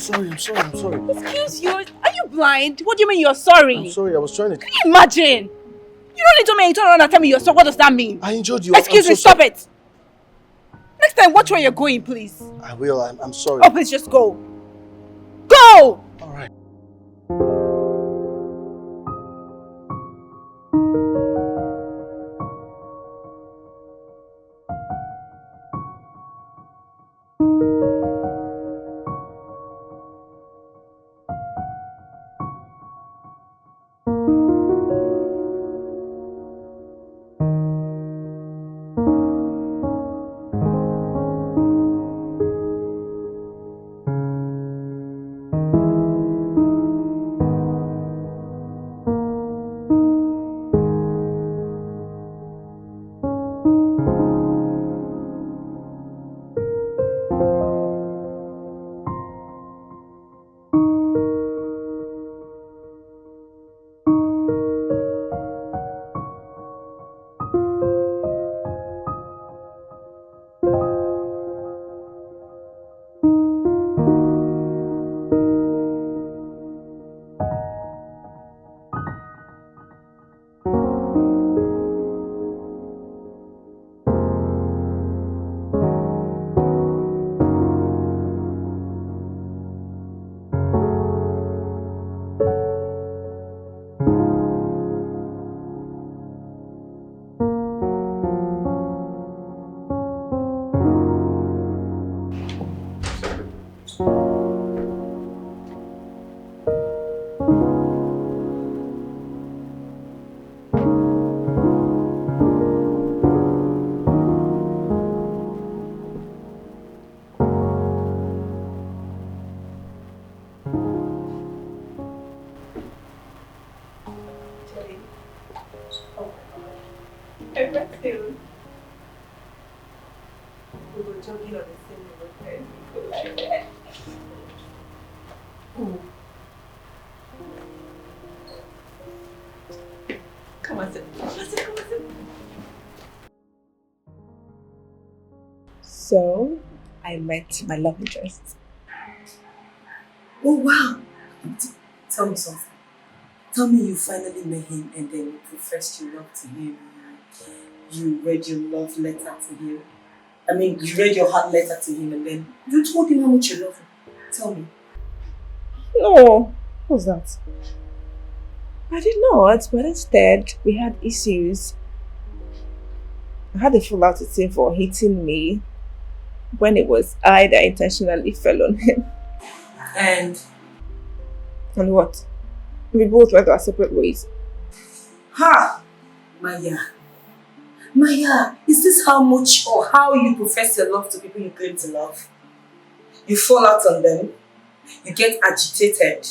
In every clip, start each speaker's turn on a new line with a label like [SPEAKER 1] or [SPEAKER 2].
[SPEAKER 1] I'm sorry.
[SPEAKER 2] Excuse you? Are you blind? What do you mean you're sorry?
[SPEAKER 1] I'm sorry, I was trying to...
[SPEAKER 2] Can you imagine? You don't need to make you turn around and tell me you're sorry. What does that mean?
[SPEAKER 1] I injured you.
[SPEAKER 2] Excuse me, stop it. Next time, watch where you're going, please.
[SPEAKER 1] I will, I'm sorry.
[SPEAKER 2] Oh, please just go. Go!
[SPEAKER 1] Alright.
[SPEAKER 2] So, I met my love interest.
[SPEAKER 3] Oh wow! Tell me something. Tell me you finally met him and then you professed your love to him. You read your love letter to him. I mean, you read your heart letter to him and then you told him how much you love him. Tell me.
[SPEAKER 2] No, what's that? I did not, but instead we had issues. I had a fallout with him for hitting me when it was I that intentionally fell on him.
[SPEAKER 3] And
[SPEAKER 2] what? We both went our separate ways.
[SPEAKER 3] Ha! Maya, is this how much or how you profess your love to people you claim to love? You fall out on them, you get agitated.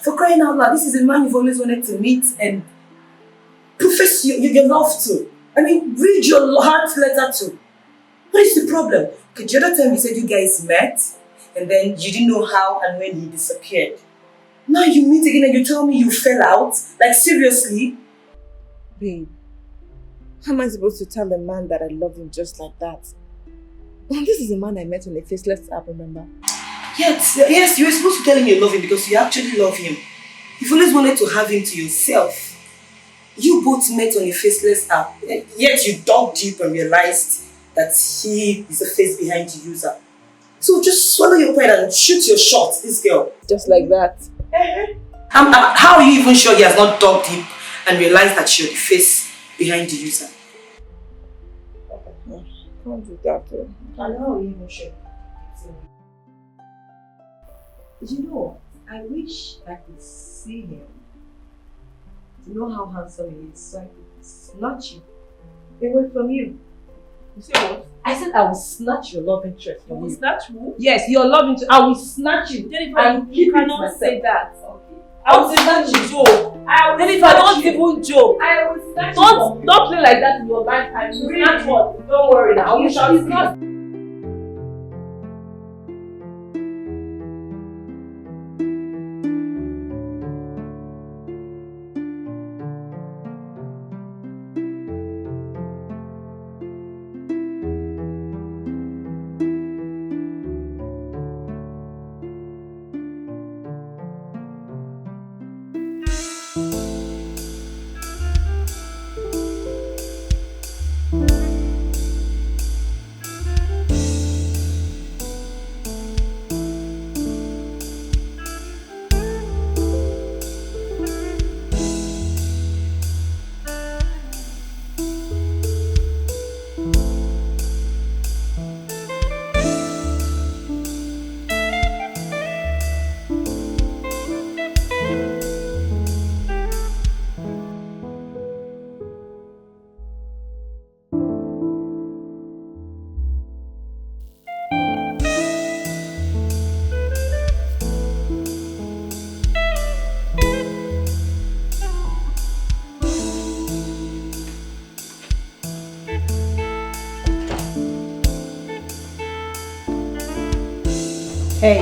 [SPEAKER 3] For crying out loud, this is a man you've always wanted to meet and profess your love to. I mean, read your heart letter to. What is the problem? Okay, the other time you said you guys met and then you didn't know how and when he disappeared. Now you meet again and you tell me you fell out? Like seriously?
[SPEAKER 2] Babe, how am I supposed to tell a man that I love him just like that? This is a man I met on a faceless app, remember?
[SPEAKER 3] Yes, you were supposed to tell him you love him because you actually love him. You've always wanted to have him to yourself. You both met on a faceless app, yet you dug deep and realized that he is the face behind the user. So just swallow your pride and shoot your shot, this girl.
[SPEAKER 2] Just like that.
[SPEAKER 3] How are you even sure he has not dug deep and realized that you're the face behind the user?
[SPEAKER 2] Can't do that though.
[SPEAKER 3] And how are you even sure? You know, I wish I could see him to know how handsome he is so I could snatch you away from you.
[SPEAKER 4] You say what?
[SPEAKER 3] I said I will snatch your love interest from you.
[SPEAKER 4] Snatch who?
[SPEAKER 3] Yes, your love interest. I will snatch you.
[SPEAKER 4] Jennifer,
[SPEAKER 3] and
[SPEAKER 4] you
[SPEAKER 3] keep
[SPEAKER 4] cannot
[SPEAKER 3] it
[SPEAKER 4] say that.
[SPEAKER 3] Okay.
[SPEAKER 4] I will snatch you, joke. Jennifer, don't even joke.
[SPEAKER 3] I will snatch
[SPEAKER 4] Don't play like that in your lifetime. You
[SPEAKER 3] Really?
[SPEAKER 4] snatch what? Don't worry now. You shall
[SPEAKER 3] It's not.
[SPEAKER 4] see.
[SPEAKER 3] Hey,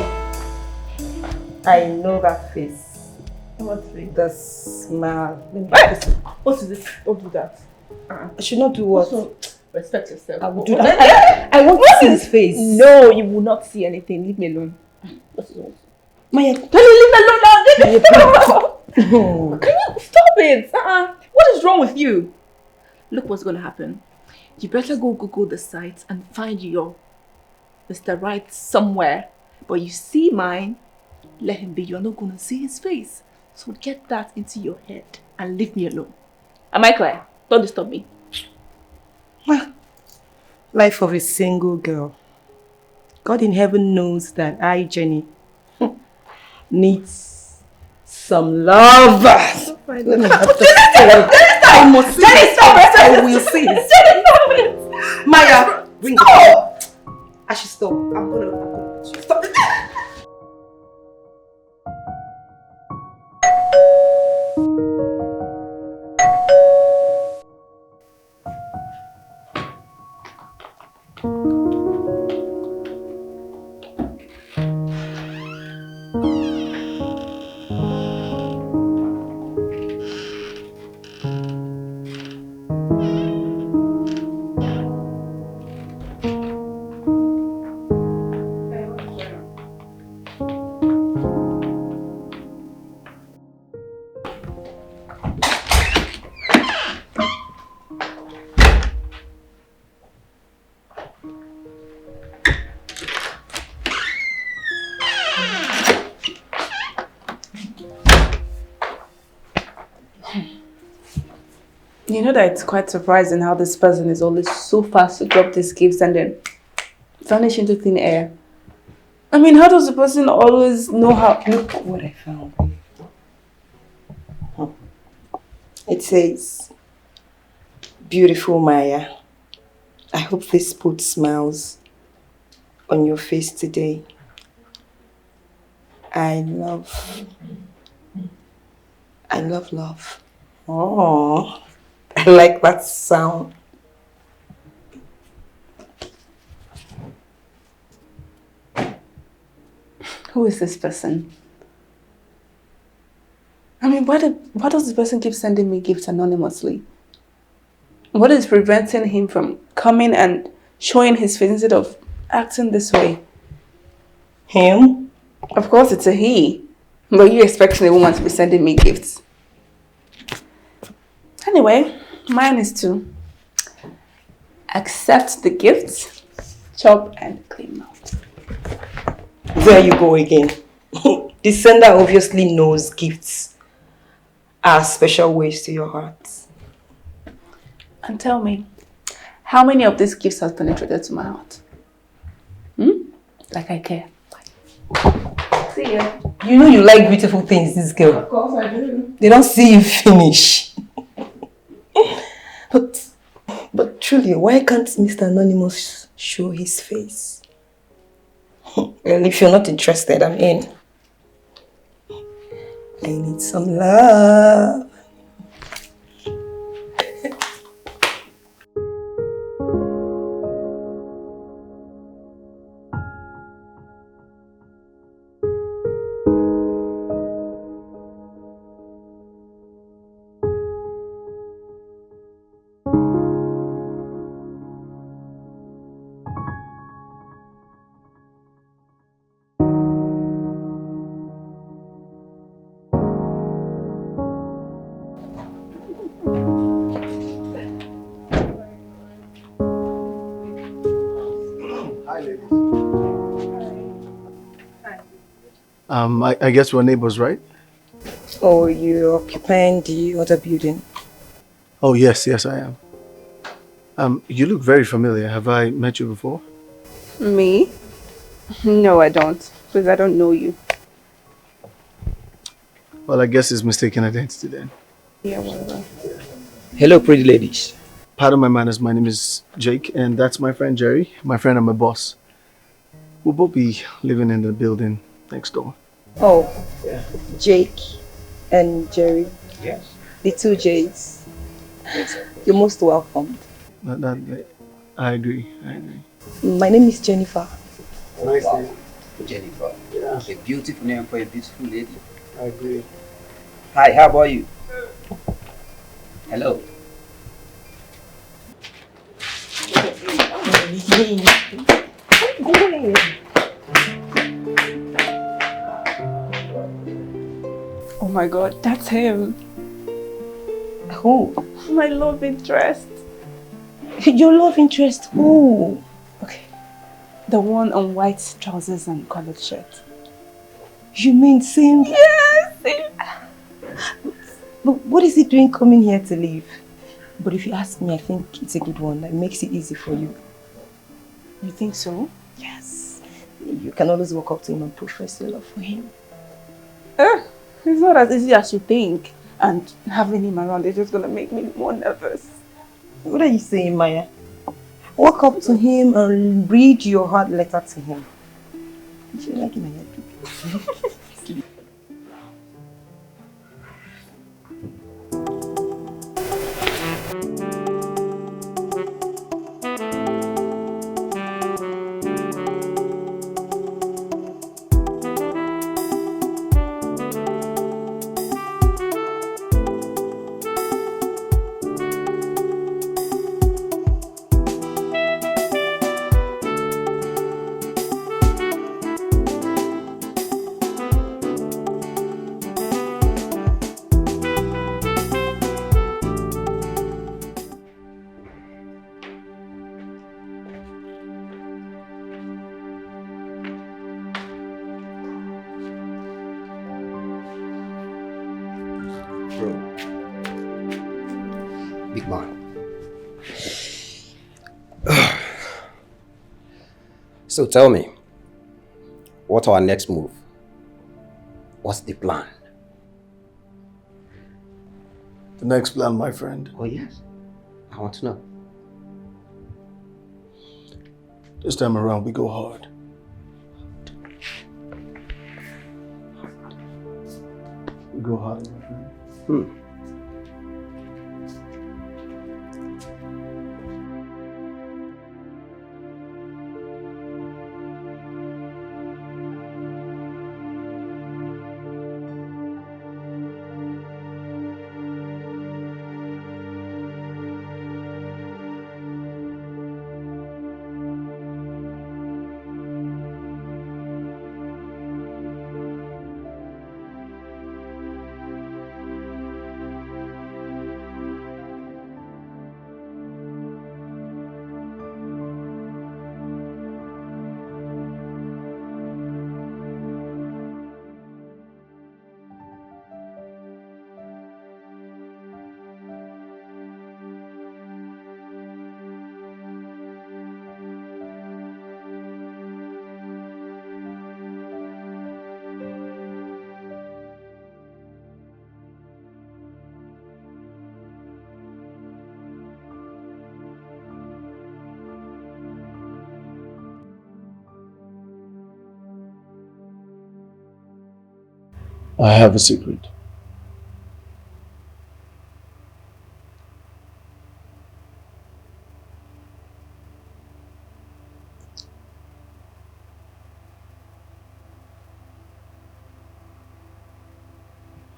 [SPEAKER 3] I know that face.
[SPEAKER 2] What's it?
[SPEAKER 3] The smile. Let me
[SPEAKER 2] Hey! What is it? Don't do that.
[SPEAKER 3] I should not do what?
[SPEAKER 2] Also, respect yourself.
[SPEAKER 3] I will do that. I want to see his face.
[SPEAKER 2] No, you will not see anything. Leave me alone. What is it?
[SPEAKER 3] Maya,
[SPEAKER 2] Can you leave me alone now? Leave me alone. Can you stop it? What is wrong with you? Look what's going to happen. You better go Google the site and find your Mr. Right somewhere. But you see mine, let him be. You're not going to see his face. So get that into your head and leave me alone. Am I clear? Don't disturb me.
[SPEAKER 3] life of a single girl. God in heaven knows that I, Jenny, needs some love. Let me have the I must see it. I will see it. Maya, bring it. I should stop. I'm gonna stop.
[SPEAKER 2] You know that it's quite surprising how this person is always so fast to drop these gifts and then vanish into thin air. I mean, how does the person always know how?
[SPEAKER 3] Look what I found. It says, "Beautiful Maya, I hope this puts smiles on your face today. I love love." Oh, I like that sound.
[SPEAKER 2] Who is this person? I mean, why does this person keep sending me gifts anonymously? What is preventing him from coming and showing his face instead of acting this way?
[SPEAKER 3] Him?
[SPEAKER 2] Of course it's a he. But you expecting a woman to be sending me gifts? Anyway, mine is to accept the gifts, chop and clean mouth.
[SPEAKER 3] There you go again. The sender obviously knows gifts are special ways to your heart.
[SPEAKER 2] And tell me, how many of these gifts have penetrated to my heart? Like I care. See ya.
[SPEAKER 3] You know you like beautiful things, this girl.
[SPEAKER 2] Of course I do.
[SPEAKER 3] They don't see you finish. But truly, why can't Mr. Anonymous show his face? Well, if you're not interested, I'm in. I need some love.
[SPEAKER 1] I guess we're neighbors, right?
[SPEAKER 3] Oh, you're occupying the other building.
[SPEAKER 1] Oh, yes, I am. You look very familiar. Have I met you before?
[SPEAKER 2] Me? No, I don't. Because I don't know you.
[SPEAKER 1] Well, I guess it's mistaken identity then.
[SPEAKER 2] Yeah, whatever.
[SPEAKER 5] Hello, pretty ladies.
[SPEAKER 1] Pardon my manners, my name is Jake, and that's my friend Jerry, my friend and my boss. We'll both be living in the building next door.
[SPEAKER 3] Oh, yeah. Jake and Jerry.
[SPEAKER 5] Yes.
[SPEAKER 3] The two J's. You're most welcome.
[SPEAKER 1] I agree.
[SPEAKER 3] My name is Jennifer.
[SPEAKER 1] Nice name.
[SPEAKER 5] Jennifer.
[SPEAKER 1] Yeah,
[SPEAKER 5] A beautiful name for a beautiful lady.
[SPEAKER 1] I agree.
[SPEAKER 5] Hi, how about you? Hello.
[SPEAKER 2] Oh my god, that's him.
[SPEAKER 6] Who?
[SPEAKER 2] My love interest.
[SPEAKER 6] Your love interest? Who?
[SPEAKER 2] Okay. The one on white trousers and collared shirt.
[SPEAKER 6] You mean same?
[SPEAKER 2] Yes! Him.
[SPEAKER 6] But what is he doing coming here to leave? But if you ask me, I think it's a good one. It makes it easy for you.
[SPEAKER 2] You think so?
[SPEAKER 6] Yes. You can always walk up to him and profess your love for him.
[SPEAKER 2] It's not as easy as you think. And having him around is just gonna make me more nervous.
[SPEAKER 6] What are you saying, Maya? Walk up to him and read your heart letter to him. You should like him, Maya.
[SPEAKER 5] Bro. Big man. So tell me, what's our next move? What's the plan?
[SPEAKER 1] The next plan, my friend.
[SPEAKER 5] Oh yes, I want to know.
[SPEAKER 1] This time around, we go hard. We go hard, my friend. I have a secret.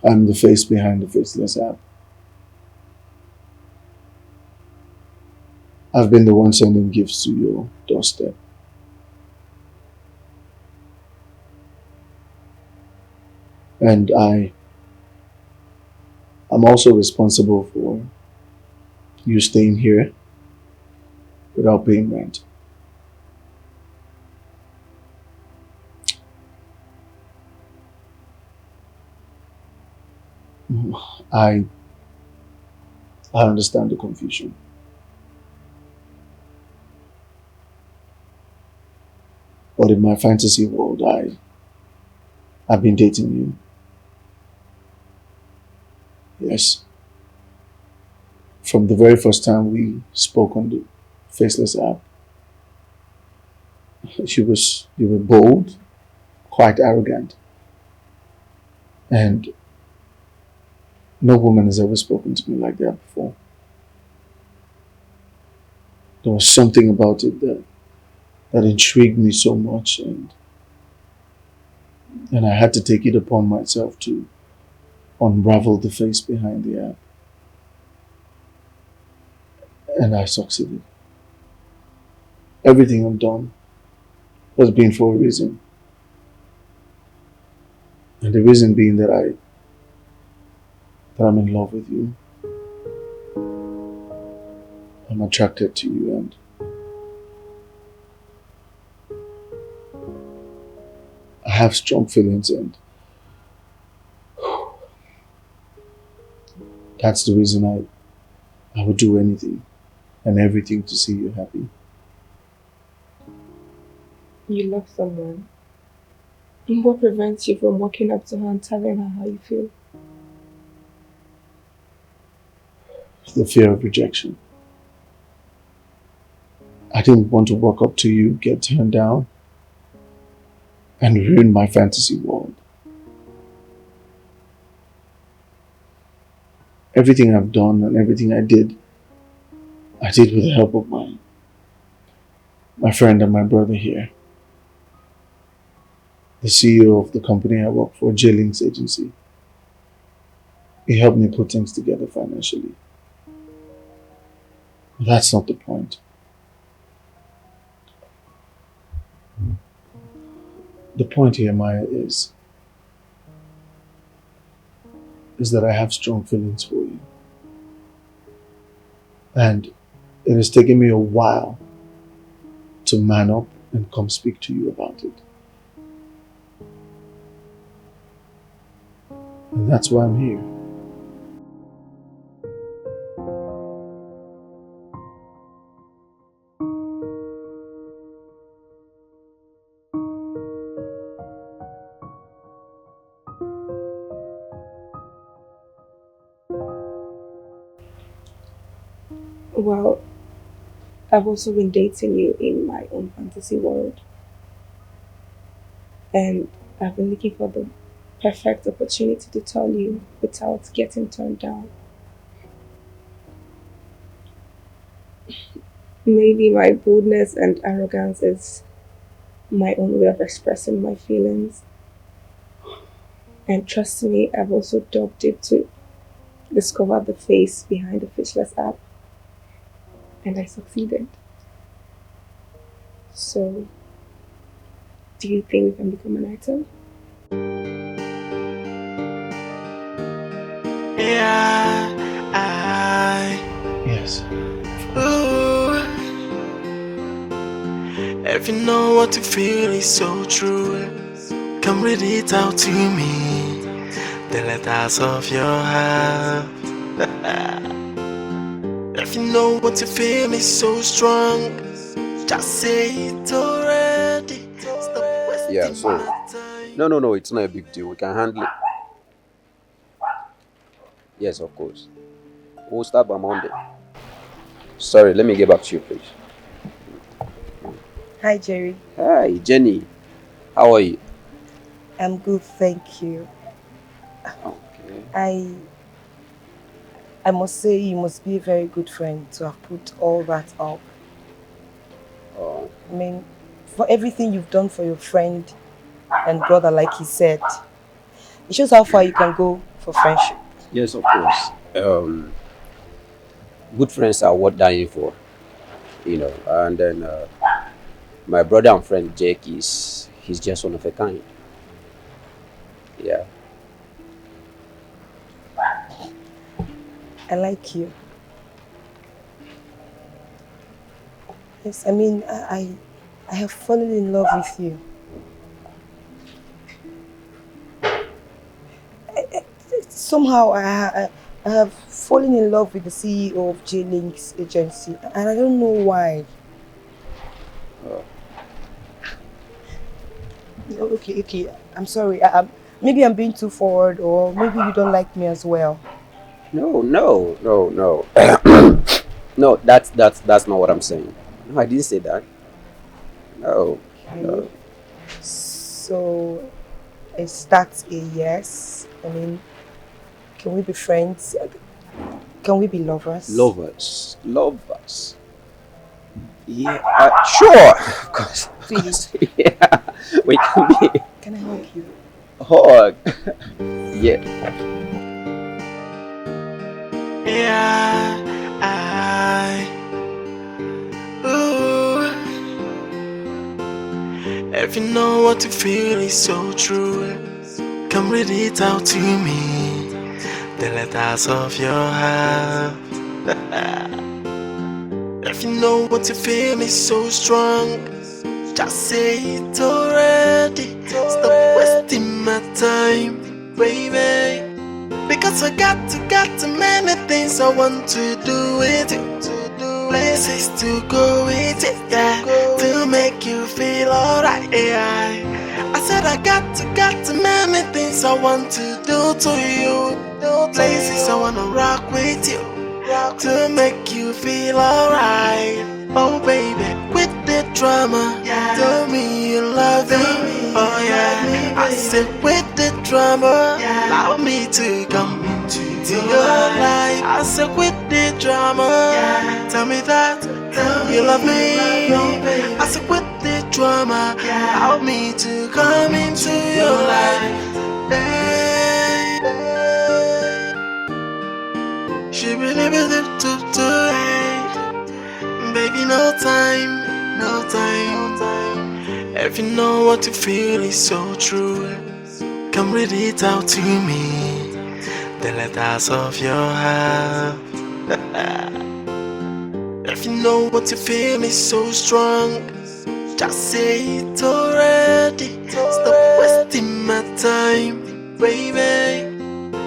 [SPEAKER 1] I'm the face behind the faceless app. I've been the one sending gifts to your doorstep. And I'm also responsible for you staying here without paying rent. I understand the confusion. But in my fantasy world, I've been dating you. Yes. From the very first time we spoke on the Faceless app, you were bold, quite arrogant. And no woman has ever spoken to me like that before. There was something about it that intrigued me so much, and And I had to take it upon myself to unravel the face behind the app. And I succeeded. Everything I've done has been for a reason. And the reason being that I'm in love with you. I'm attracted to you, and I have strong feelings, and that's the reason I would do anything and everything to see you happy.
[SPEAKER 2] You love someone. What prevents you from walking up to her and telling her how you feel?
[SPEAKER 1] The fear of rejection. I didn't want to walk up to you, get turned down, and ruin my fantasy world. Everything I've done and everything I did with the help of my friend and my brother here. The CEO of the company I work for, J-Links Agency. He helped me put things together financially. But that's not the point. The point here, Maya, is that I have strong feelings for you. And it has taken me a while to man up and come speak to you about it. And that's why I'm here.
[SPEAKER 2] Well, I've also been dating you in my own fantasy world. And I've been looking for the perfect opportunity to tell you without getting turned down. Maybe my boldness and arrogance is my own way of expressing my feelings. And trust me, I've also dug deep to discover the face behind the faceless app. And I succeeded. So, do you think we can become an item?
[SPEAKER 1] Yes.
[SPEAKER 7] Ooh. If you know what you feel is so true, come read it out to me. The letters of your heart. If you know what you feel is so strong, just say it already. Stop wasting
[SPEAKER 5] Yeah, so
[SPEAKER 7] my time.
[SPEAKER 5] no, it's not a big deal. We can handle it. Yes, of course. We'll start by Monday. Sorry, let me get back to you, please.
[SPEAKER 6] Hi, Jerry.
[SPEAKER 5] Hi, Jenny. How are you?
[SPEAKER 6] I'm good, thank you.
[SPEAKER 5] Okay.
[SPEAKER 6] I must say you must be a very good friend to have put all that up.
[SPEAKER 5] Oh,
[SPEAKER 6] I mean, for everything you've done for your friend and brother, like he said, it shows how far you can go for friendship.
[SPEAKER 5] yes, of course. Good friends are worth dying for, And then my brother and friend Jake he's just one of a kind. Yeah.
[SPEAKER 6] I like you. Yes, I mean, I have fallen in love with you. Somehow I have fallen in love with the CEO of J-Links Agency, and I don't know why. Okay, I'm sorry. Maybe I'm being too forward, or maybe you don't like me as well.
[SPEAKER 5] No. No, that's not what I'm saying. No, I didn't say that. No. No.
[SPEAKER 6] So, is that a yes? I mean, can we be friends? Can we be lovers?
[SPEAKER 5] Lovers. Yeah, sure. Of course.
[SPEAKER 6] Please.
[SPEAKER 5] Yeah, we can be.
[SPEAKER 6] Can I help you?
[SPEAKER 5] hug. Yeah.
[SPEAKER 7] Yeah, ooh. If you know what you feel is so true, come read it out to me. The letters of your heart. If you know what you feel is so strong, just say it already. Stop wasting my time, baby. Because I got too many things I want to do with you. Places to go with it, yeah. To make you feel alright, yeah. I said I got too many things I want to do to you. Places I wanna rock with you. To make you feel alright. Oh baby, with the drama, tell me you love me. Oh yeah, I said with the drama, allow me to come into your life. I said with the drama, tell me that you love me. I said with the drama, allow me to come into your life. Hey, she believe it to baby, no time, no time. If you know what you feel is so true, come read it out to me. The letters of your heart. If you know what you feel is so strong, just say it already. Stop wasting my time, baby.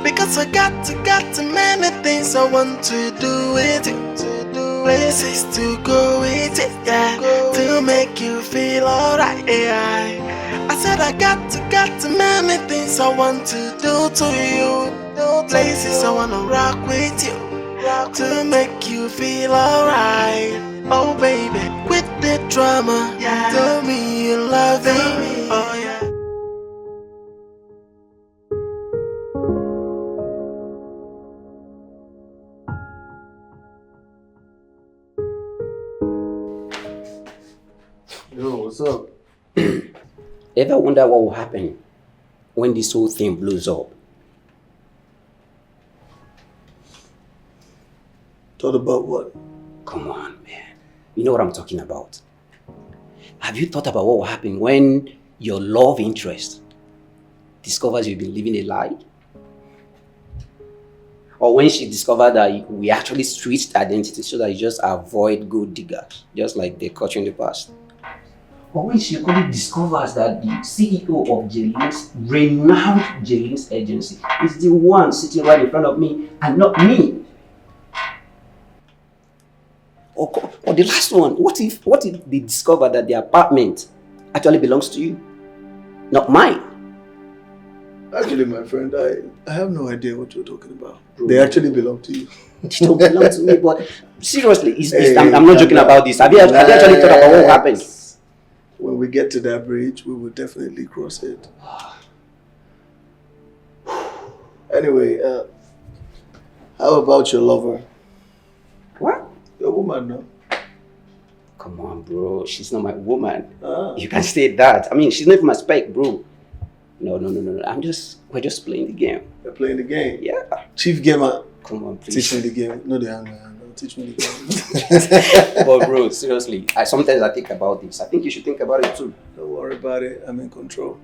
[SPEAKER 7] Because I got too many things I want to do with you. Places to go with it, yeah. To make you feel alright, yeah. I said I got too many things I want to do to you. Places I wanna rock with you. To make you feel alright. Oh baby, with the drama, tell me you love me. Oh yeah.
[SPEAKER 1] Yo, what's up?
[SPEAKER 5] Ever wonder what will happen when this whole thing blows up?
[SPEAKER 1] Thought about what?
[SPEAKER 5] Come on, man. You know what I'm talking about. Have you thought about what will happen when your love interest discovers you've been living a lie? Or when she discovered that we actually switched identity so that you just avoid gold diggers, just like they caught you in the past? Or when she only discovers that the CEO of Jalen's renowned Jalen's agency is the one sitting right in front of me and not me? Or the last one, what if they discover that the apartment actually belongs to you, not mine?
[SPEAKER 1] Actually, my friend, I have no idea what you're talking about. Bro. They actually belong to you.
[SPEAKER 5] They don't belong to me, but seriously, I'm not joking about this. Have you actually thought about what happened?
[SPEAKER 1] When we get to that bridge, we will definitely cross it. Anyway, how about your lover?
[SPEAKER 5] What?
[SPEAKER 1] Your woman, no?
[SPEAKER 5] Come on, bro. She's not my woman. You can't say that. I mean, she's not even my spec, bro. No. We're just playing the game.
[SPEAKER 1] You're playing the game?
[SPEAKER 5] Yeah.
[SPEAKER 1] Chief gamer.
[SPEAKER 5] Come on, please.
[SPEAKER 1] Teach me the game. No, the hang man. Teach me the game.
[SPEAKER 5] But bro, seriously, sometimes I think about this. I think you should think about it too.
[SPEAKER 1] Don't worry about it. I'm in control.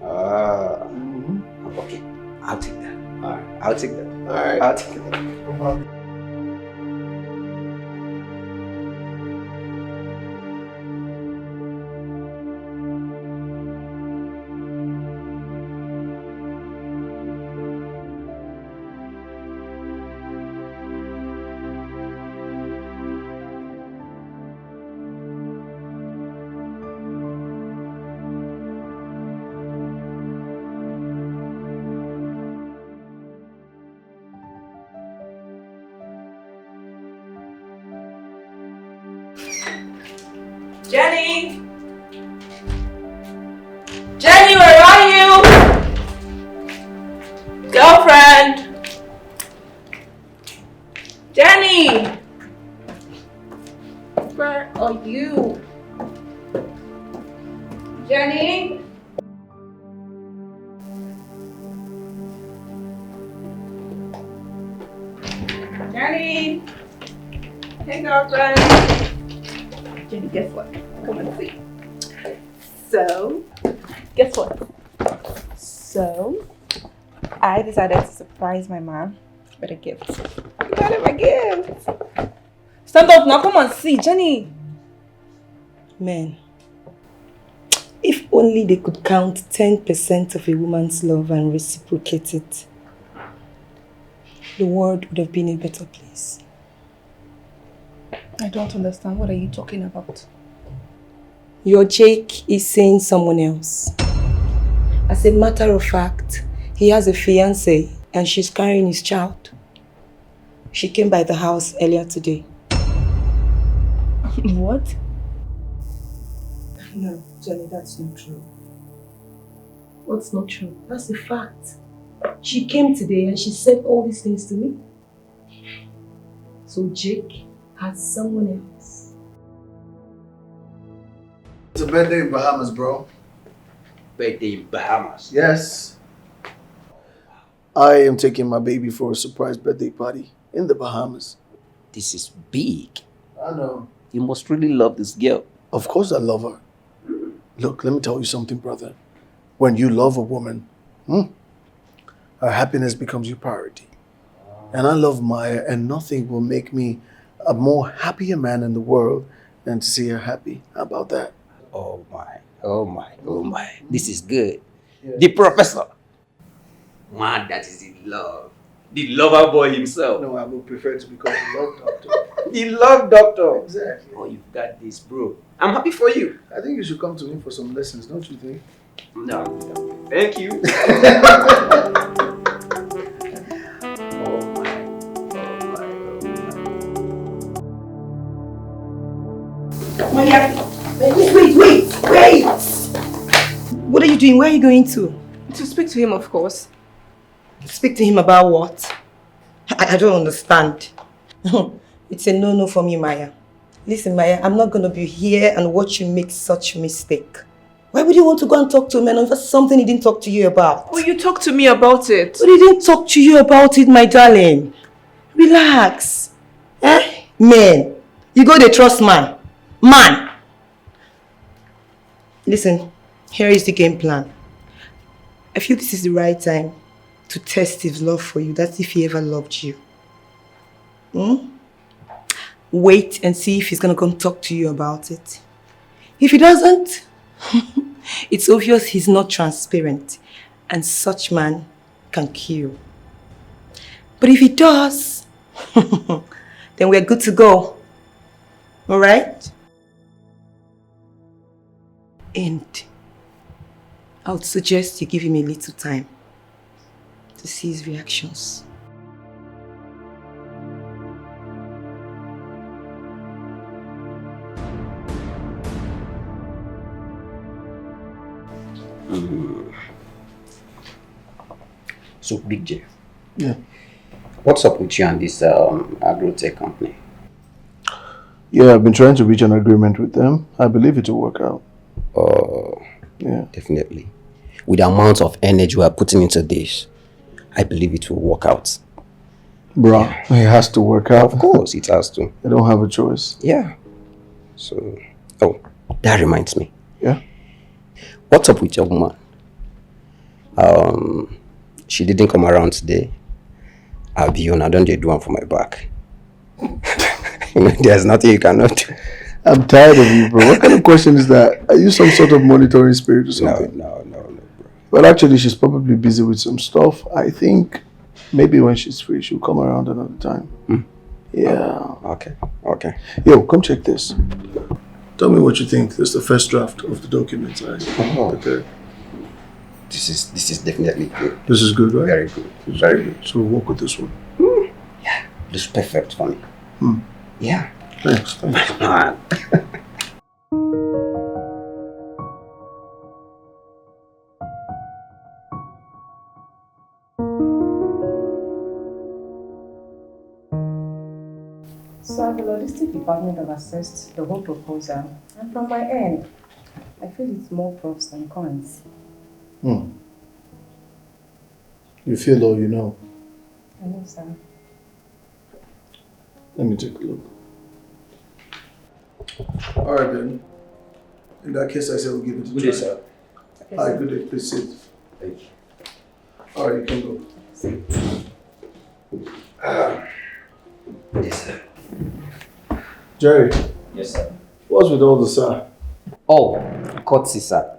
[SPEAKER 5] Okay. I'll take that.
[SPEAKER 1] Alright.
[SPEAKER 5] I'll take that.
[SPEAKER 1] Alright.
[SPEAKER 5] I'll take that.
[SPEAKER 2] Jenny! Jenny, where are you? Girlfriend! Jenny! Where are you? Jenny? Jenny! Hey, girlfriend! Jenny, guess what? Come and see. So, guess what? So, I decided to surprise my mom with a gift. I got him a gift! Stand up now, come and see, Jenny!
[SPEAKER 6] Man, if only they could count 10% of a woman's love and reciprocate it, the world would have been a better place.
[SPEAKER 2] I don't understand. What are you talking about?
[SPEAKER 6] Your Jake is seeing someone else. As a matter of fact, he has a fiancée and she's carrying his child. She came by the house earlier today.
[SPEAKER 2] What?
[SPEAKER 6] No, Jenny, that's not true.
[SPEAKER 2] What's not true?
[SPEAKER 6] That's a fact. She came today and she said all these things to me. So Jake has someone else.
[SPEAKER 1] It's a birthday in Bahamas, bro.
[SPEAKER 5] Birthday in Bahamas.
[SPEAKER 1] Yes. I am taking my baby for a surprise birthday party in the Bahamas.
[SPEAKER 5] This is big.
[SPEAKER 1] I know.
[SPEAKER 5] You must really love this girl.
[SPEAKER 1] Of course I love her. Look, let me tell you something, brother. When you love a woman, her happiness becomes your priority. And I love Maya, and nothing will make me a more happier man in the world than to see her happy. How about that?
[SPEAKER 5] Oh my, oh my, oh my. This is good. Yeah. The professor. Man, that is in love. The lover boy himself.
[SPEAKER 1] No, I would prefer to be called the love doctor.
[SPEAKER 5] The love doctor.
[SPEAKER 1] Exactly.
[SPEAKER 5] Oh, you've got this, bro. I'm happy for you.
[SPEAKER 1] I think you should come to me for some lessons, don't you think?
[SPEAKER 5] No. Thank you.
[SPEAKER 6] Maya, wait! What are you doing? Where are you going to?
[SPEAKER 2] To speak to him, of course.
[SPEAKER 6] Speak to him about what? I don't understand. It's a no-no for me, Maya. Listen, Maya, I'm not going to be here and watch you make such mistake. Why would you want to go and talk to a man over something he didn't talk to you about?
[SPEAKER 2] Oh, you talked to me about it.
[SPEAKER 6] But he didn't talk to you about it, my darling. Relax. Man, you go to trust man. Man! Listen, here is the game plan. I feel this is the right time to test his love for you. That's if he ever loved you. Wait and see if he's going to come talk to you about it. If he doesn't, it's obvious he's not transparent, and such man can kill. But if he does, then we're good to go. Alright? And I would suggest you give him a little time to see his reactions.
[SPEAKER 5] So, Big J.
[SPEAKER 1] Yeah.
[SPEAKER 5] What's up with you and this agro-tech company?
[SPEAKER 1] Yeah, I've been trying to reach an agreement with them. I believe it will work out. Yeah.
[SPEAKER 5] Definitely. With the amount of energy we are putting into this, I believe it will work out.
[SPEAKER 1] Bro, it has to work out.
[SPEAKER 5] Of course, it has to.
[SPEAKER 1] I don't have a choice.
[SPEAKER 5] Yeah. So, that reminds me.
[SPEAKER 1] Yeah?
[SPEAKER 5] What's up with your woman? She didn't come around today. I'll be on. I don't do one for my back. There's nothing you cannot do.
[SPEAKER 1] I'm tired of you, bro. What kind of question is that? Are you some sort of monitoring spirit or something?
[SPEAKER 5] No, bro.
[SPEAKER 1] Well, actually, she's probably busy with some stuff. I think maybe when she's free, she'll come around another time. Yeah.
[SPEAKER 5] Okay.
[SPEAKER 1] Yo, come check this. Tell me what you think. This is the first draft of the documents I prepared.
[SPEAKER 5] This is definitely good.
[SPEAKER 1] This is good, right?
[SPEAKER 5] Very good. Very good.
[SPEAKER 1] So we'll work with this one.
[SPEAKER 5] Yeah. This is perfect for me. Yeah.
[SPEAKER 1] Thanks.
[SPEAKER 6] So the logistic department have assessed the whole proposal, and from my end, I feel it's more pros than cons.
[SPEAKER 1] You feel all you know.
[SPEAKER 6] I know, sir.
[SPEAKER 1] Let me take a look. All right, then. In that case, I say we'll give it a try.
[SPEAKER 5] Good day, sir.
[SPEAKER 1] All right, good day. Please sit.
[SPEAKER 5] Thank you.
[SPEAKER 1] All right, you can go.
[SPEAKER 5] Yes, sir.
[SPEAKER 1] Jerry,
[SPEAKER 5] Yes, sir.
[SPEAKER 1] what's with all the sir?
[SPEAKER 5] Oh, courtesy, sir.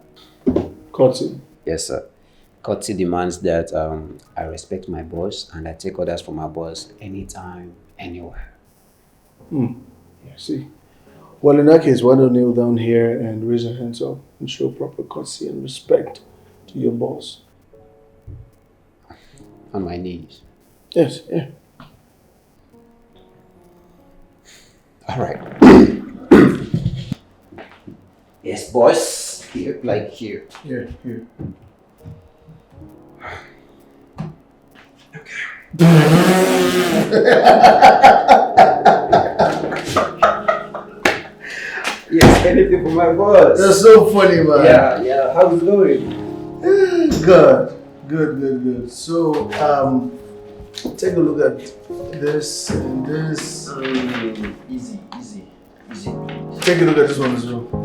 [SPEAKER 1] Courtesy.
[SPEAKER 5] Yes, sir. Courtesy demands that I respect my boss and I take orders from my boss anytime, anywhere.
[SPEAKER 1] Yeah, see. Well, in that case, why don't kneel down here and raise your hands up and show proper courtesy and respect to your boss?
[SPEAKER 5] On my knees.
[SPEAKER 1] Yes, yeah.
[SPEAKER 5] All right. Yes, boss. Here, like here.
[SPEAKER 1] Here, here.
[SPEAKER 5] Yes, anything for my boss.
[SPEAKER 1] That's so funny, man.
[SPEAKER 5] Yeah. How's it going?
[SPEAKER 1] Good. So, take a look at this and this.
[SPEAKER 5] Easy.
[SPEAKER 1] Take a look at this one as well.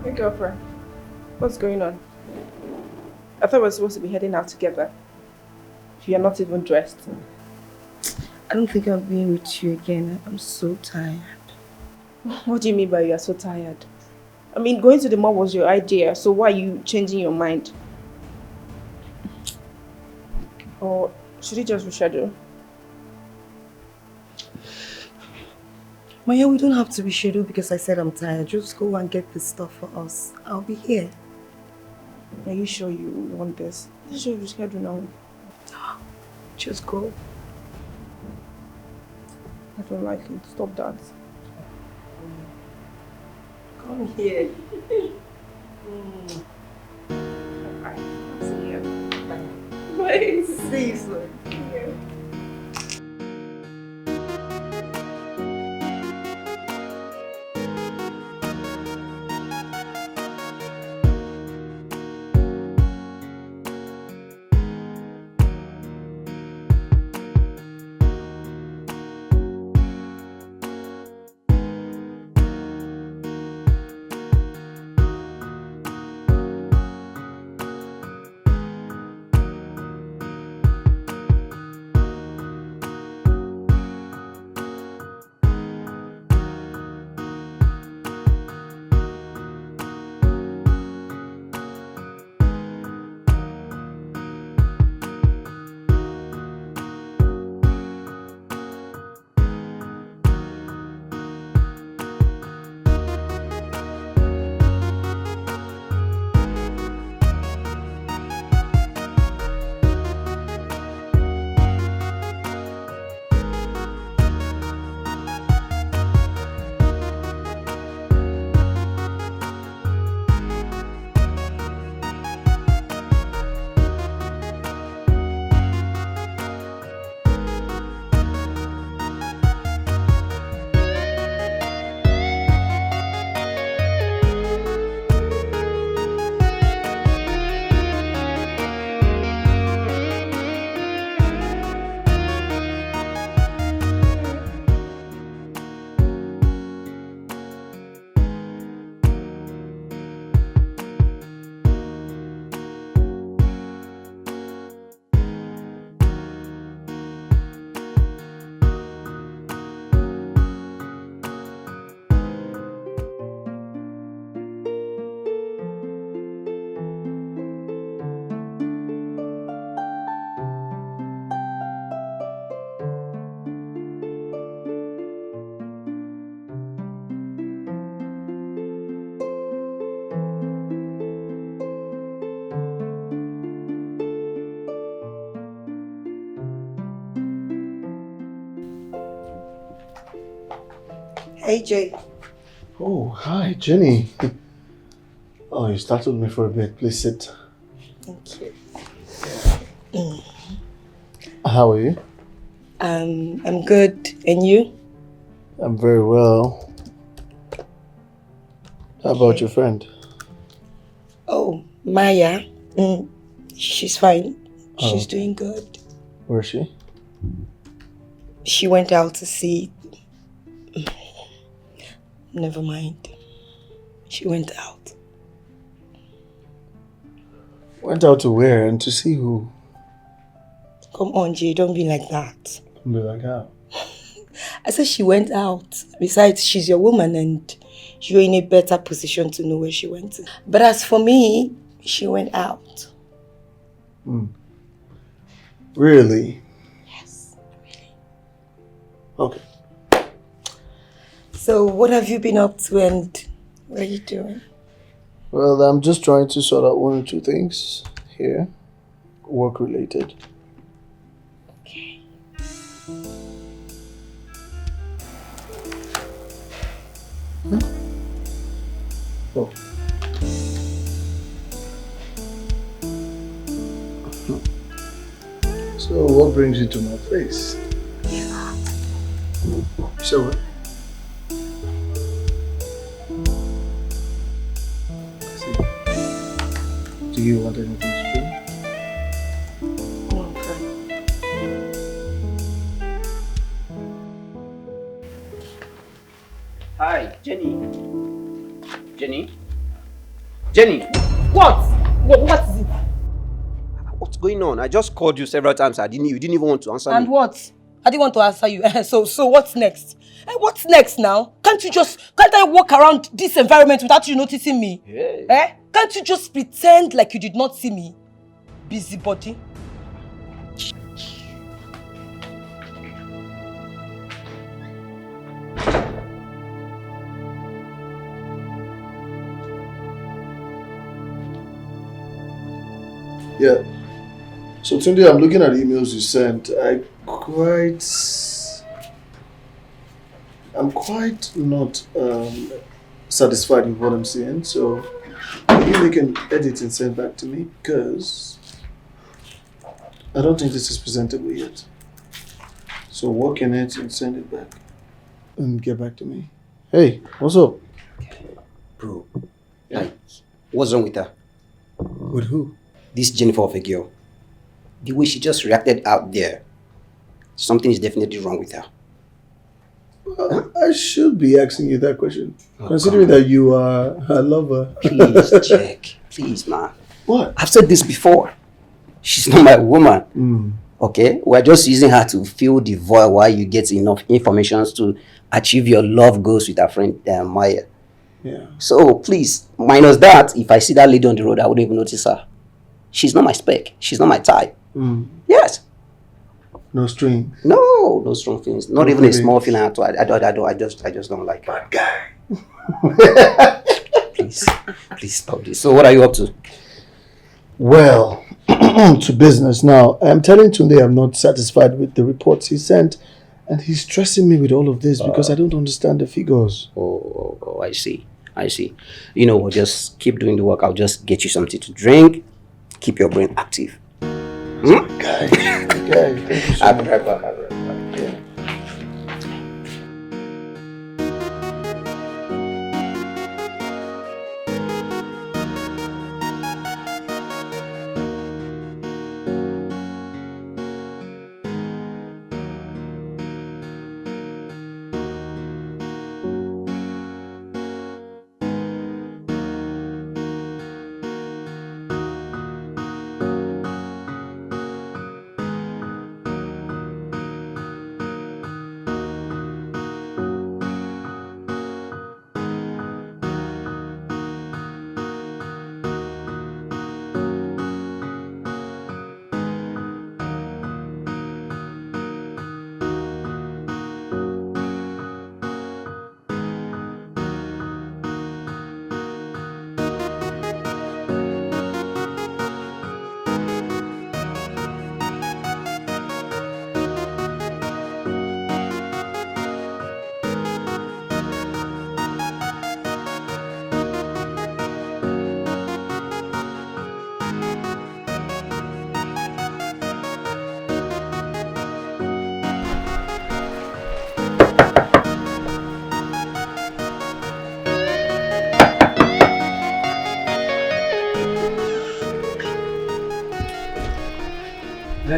[SPEAKER 2] Hey, girlfriend. What's going on? I thought we were supposed to be heading out together. You're not even dressed.
[SPEAKER 6] I don't think I'll be with you again. I'm so tired.
[SPEAKER 2] What do you mean by you're so tired? I mean, going to the mall was your idea, so why are you changing your mind? Or should we just reschedule?
[SPEAKER 6] Maya, we don't have to reschedule because I said I'm tired. Just go and get the stuff for us. I'll be here.
[SPEAKER 2] Are you sure you want this? Let's just reschedule now.
[SPEAKER 6] Just go.
[SPEAKER 2] I don't like it. Stop that.
[SPEAKER 6] Come here.
[SPEAKER 2] Bye. See you. Bye.
[SPEAKER 6] See you soon. AJ.
[SPEAKER 1] Oh, hi, Jenny. Oh, you startled me for a bit. Please sit.
[SPEAKER 6] Thank you.
[SPEAKER 1] How are you?
[SPEAKER 6] I'm good. And you?
[SPEAKER 1] I'm very well. How about your friend?
[SPEAKER 6] Oh, Maya. She's fine. She's doing good.
[SPEAKER 1] Where is she?
[SPEAKER 6] She went out to see. Never mind. She went out.
[SPEAKER 1] Went out to where and to see who?
[SPEAKER 6] Come on, Jay, don't be like that.
[SPEAKER 1] Don't be like how?
[SPEAKER 6] I said she went out. Besides, she's your woman and you're in a better position to know where she went to. But as for me, she went out.
[SPEAKER 1] Really?
[SPEAKER 6] Yes, really.
[SPEAKER 1] Okay.
[SPEAKER 6] So what have you been up to and what are you doing?
[SPEAKER 1] Well, I'm just trying to sort out one or two things here. Work related.
[SPEAKER 6] Okay.
[SPEAKER 1] Oh. So, what brings you to my place? So what? Do you want anything to drink?
[SPEAKER 6] No, I'm fine.
[SPEAKER 5] Hi, Jenny. Jenny? Jenny!
[SPEAKER 4] What? What is it?
[SPEAKER 5] What's going on? I just called you several times. You didn't even want to answer me.
[SPEAKER 6] And what? I didn't want to answer you. So what's next? What's next now? Can't I walk around this environment without you noticing me?
[SPEAKER 5] Yeah.
[SPEAKER 6] Can't you just pretend like you did not see me? Busybody.
[SPEAKER 1] Yeah. So Tunde, I'm looking at the emails you sent. I'm quite not satisfied with what I'm seeing. So maybe you can edit and send back to me because I don't think this is presentable yet. So work in it and send it back and get back to me. Hey, what's up?
[SPEAKER 5] Bro, like, what's wrong with her?
[SPEAKER 1] With who?
[SPEAKER 5] This Jennifer of a girl. The way she just reacted out there, something is definitely wrong with her.
[SPEAKER 1] Well, I should be asking you that question, considering that you are a lover.
[SPEAKER 5] Please check. Please, man.
[SPEAKER 1] What?
[SPEAKER 5] I've said this before. She's not my woman. Okay? We're just using her to fill the void while you get enough information to achieve your love goals with her friend Maya.
[SPEAKER 1] Yeah.
[SPEAKER 5] So please, minus that, if I see that lady on the road, I wouldn't even notice her. She's not my spec. She's not my type. Yes.
[SPEAKER 1] No string.
[SPEAKER 5] No strong feelings. Not
[SPEAKER 1] No
[SPEAKER 5] even a
[SPEAKER 1] feelings.
[SPEAKER 5] small feeling at all. I just don't like her.
[SPEAKER 1] Bad guy.
[SPEAKER 5] Please stop this. So what are you up to?
[SPEAKER 1] Well, to business now. I'm telling Tunde I'm not satisfied with the reports he sent, and he's stressing me with all of this because I don't understand the figures.
[SPEAKER 5] Oh, I see. You know what? Just keep doing the work. I'll just get you something to drink. Keep your brain active.
[SPEAKER 1] Guy, thank you so much.
[SPEAKER 5] Yeah.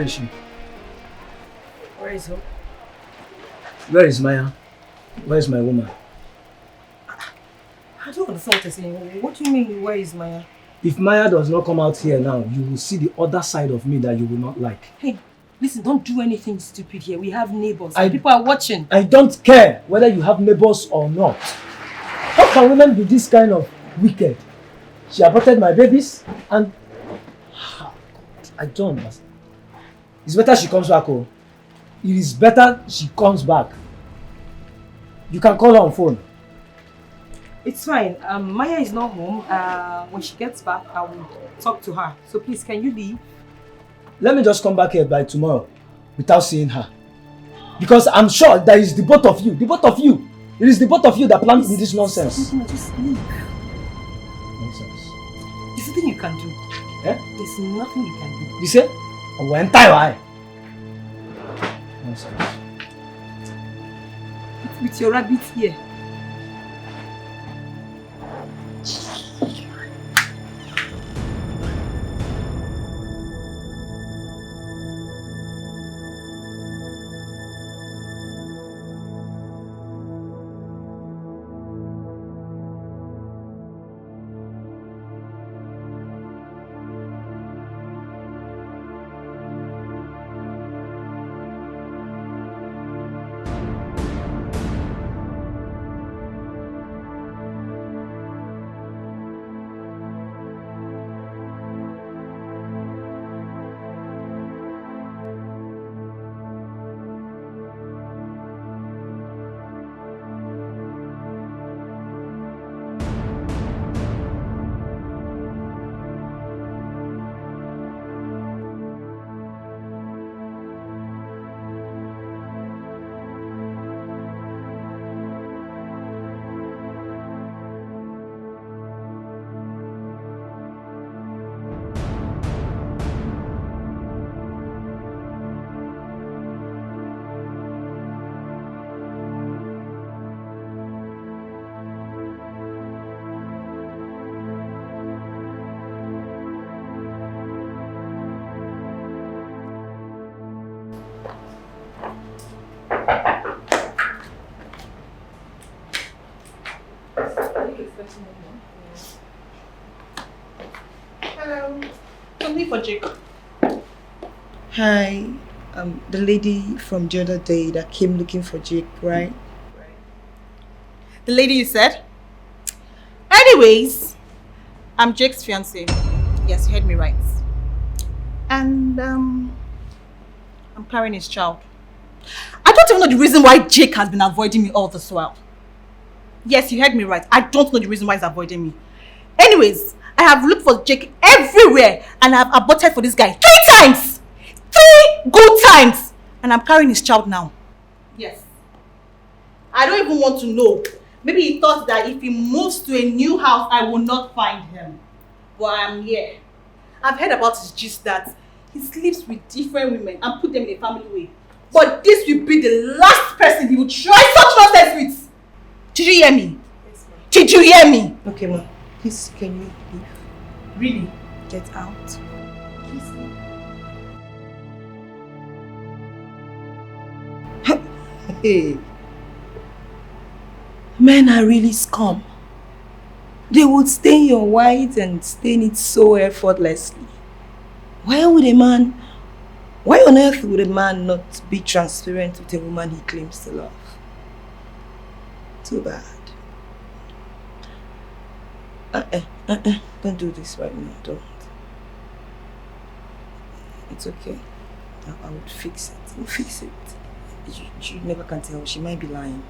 [SPEAKER 8] Where is she?
[SPEAKER 6] Where is Hope?
[SPEAKER 8] Where is Maya? Where is my woman?
[SPEAKER 6] I don't understand what you're saying. What do you mean, where is Maya?
[SPEAKER 8] If Maya does not come out here now, you will see the other side of me that you will not like.
[SPEAKER 6] Hey, listen, don't do anything stupid here. We have neighbors. People are watching.
[SPEAKER 8] I don't care whether you have neighbors or not. How can women be this kind of wicked? She aborted my babies and... I don't understand. It's better she comes back home. It is better she comes back. You can call her on phone.
[SPEAKER 6] It's fine. Maya is not home. When she gets back, I will talk to her. So please, can you leave?
[SPEAKER 8] Let me just come back here by tomorrow without seeing her. Because I'm sure that is the both of you. The both of you. It is the both of you that planned this nonsense.
[SPEAKER 6] Just leave.
[SPEAKER 8] Nonsense.
[SPEAKER 6] There's nothing you can do.
[SPEAKER 8] Eh?
[SPEAKER 6] There's nothing you can do.
[SPEAKER 8] You say? Oh, when time nonsense.
[SPEAKER 6] With your rabbit here.
[SPEAKER 9] Hello. Only for Jake.
[SPEAKER 6] Hi, the lady from the other day that came looking for Jake, right?
[SPEAKER 9] The lady you said? Anyways, I'm Jake's fiancée. Yes, you heard me right. And I'm carrying his child. I don't even know the reason why Jake has been avoiding me all this while. Yes, you heard me right. I don't know the reason why he's avoiding me. Anyways, I have looked for Jake everywhere and I have aborted for this guy 3 times! 3 good times! And I'm carrying his child now. Yes. I don't even want to know. Maybe he thought that if he moves to a new house, I will not find him. But I'm here. I've heard about his gist that he sleeps with different women and put them in a family way. But this will be the last person he will try such nonsense with. Did you hear me? Yes, ma'am. Did you hear me?
[SPEAKER 6] Okay, ma'am. Please, can you leave?
[SPEAKER 9] Really?
[SPEAKER 6] Get out.
[SPEAKER 9] Please.
[SPEAKER 6] Hey. Men are really scum. They would stain your white and stain it so effortlessly. Why on earth would a man not be transparent with a woman he claims to love? Too bad. Don't do this right now, don't. It's okay. I would fix it. We'll fix it. You never can tell. She might be lying.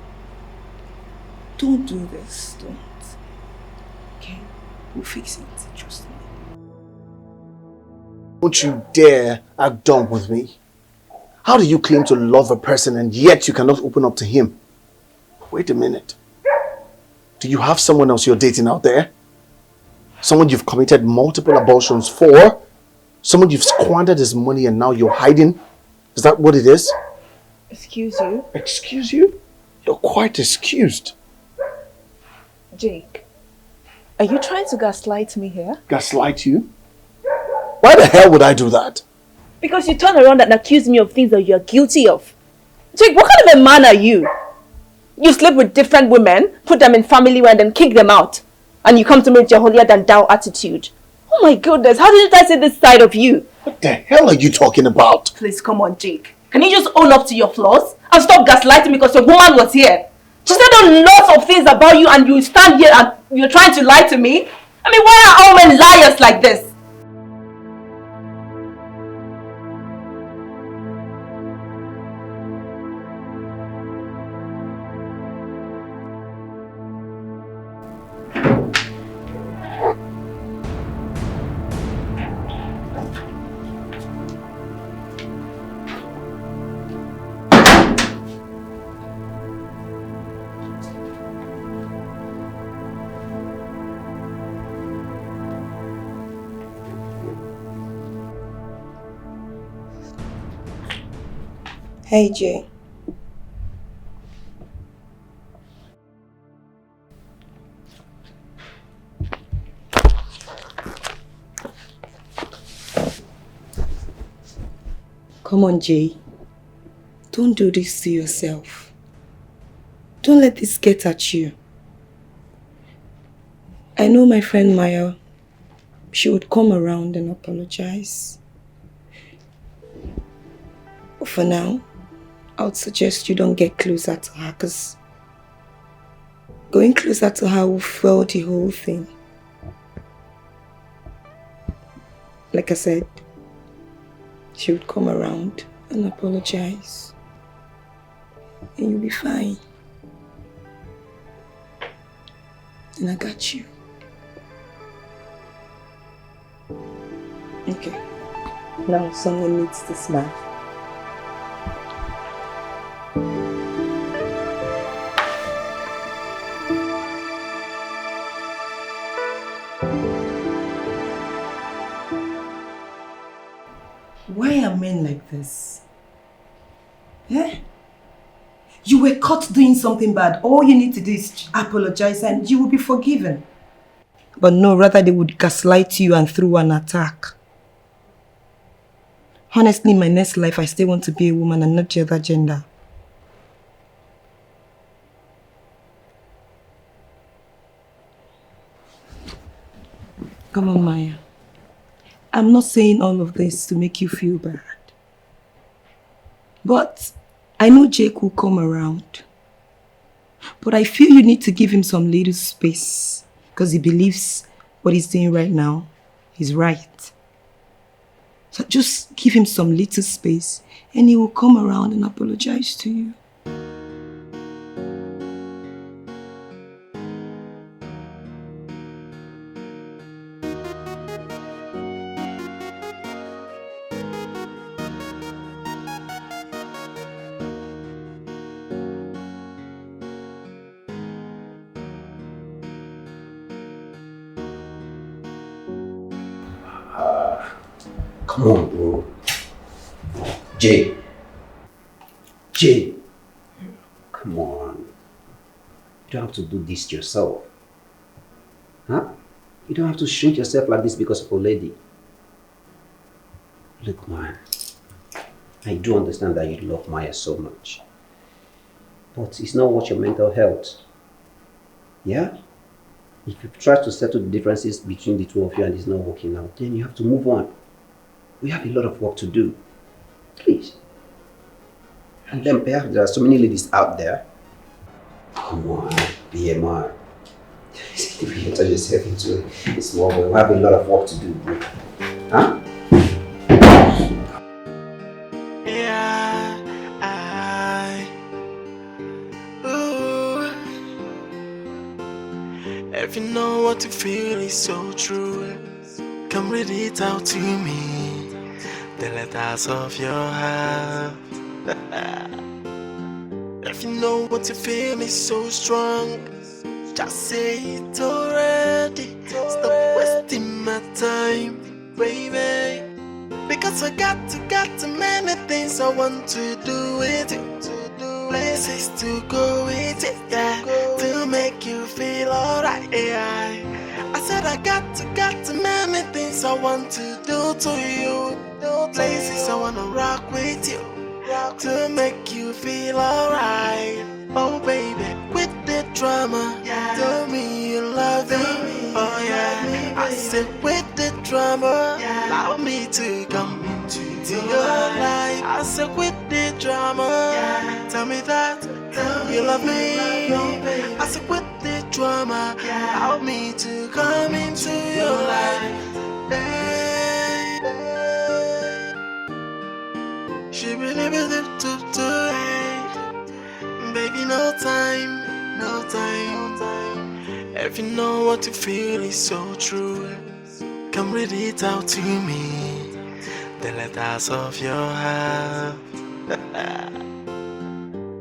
[SPEAKER 6] Don't do this. Don't. Okay? We'll fix it. Trust me.
[SPEAKER 1] Don't you dare act dumb with me. How do you claim to love a person and yet you cannot open up to him? Wait a minute. Do you have someone else you're dating out there? Someone you've committed multiple abortions for? Someone you've squandered his money and now you're hiding? Is that what it is?
[SPEAKER 2] Excuse you?
[SPEAKER 1] Excuse you? You're quite excused.
[SPEAKER 2] Jake, are you trying to gaslight me here?
[SPEAKER 1] Gaslight you? Why the hell would I do that?
[SPEAKER 2] Because you turn around and accuse me of things that you're guilty of. Jake, what kind of a man are you? You sleep with different women, put them in family and then kick them out. And you come to me with your holier than thou attitude. Oh my goodness, how did I see this side of you?
[SPEAKER 1] What the hell are you talking about?
[SPEAKER 2] Please, come on, Jake. Can you just own up to your flaws? And stop gaslighting me because your woman was here. She said lots of things about you and you stand here and you're trying to lie to me? I mean, why are all men liars like this?
[SPEAKER 6] Hey, Jay. Come on, Jay. Don't do this to yourself. Don't let this get at you. I know my friend Maya, she would come around and apologize. But for now, I would suggest you don't get closer to her because going closer to her will fuel the whole thing. Like I said, she would come around and apologize. And you'll be fine. And I got you. Okay. Now someone needs this man. Why are men like this? Eh? You were caught doing something bad. All you need to do is apologize and you will be forgiven. But no, rather they would gaslight you and throw an attack. Honestly, in my next life, I still want to be a woman and not the other gender. Come on, Maya. I'm not saying all of this to make you feel bad. But I know Jake will come around. But I feel you need to give him some little space. Because he believes what he's doing right now is right. So just give him some little space and he will come around and apologize to you.
[SPEAKER 5] Come on, bro. Jay. Come on. You don't have to do this to yourself. Huh? You don't have to shrink yourself like this because of a lady. Look, man. I do understand that you love Maya so much. But it's not worth your mental health. Yeah? If you try to settle the differences between the two of you and it's not working out, then you have to move on. We have a lot of work to do. Please. And then perhaps there are so many ladies out there. Come on, be a man. If you turn yourself into a small boy, we have a lot of work to do, bro. Huh?
[SPEAKER 7] If you know what you feel is so true, come read it out to me. The letters of your heart. If you know what you feel is so strong, just say it already. Stop wasting my time, baby. Because I got too many things I want to do with you. Places to go with it, yeah, to make you feel alright, yeah. I said I got too many things I want to do to you. Places I wanna rock with you to make you feel alright. Oh baby, with the drama, tell me you love me. Oh yeah, I said with the drama, allow me to come into your life. I said with the drama, tell me that you love me. I said with the drama, allow me to come into your life. Hey, she believe it to baby, no time, no time. If you know what you feel is so true, come read it out to me. The letters of your heart.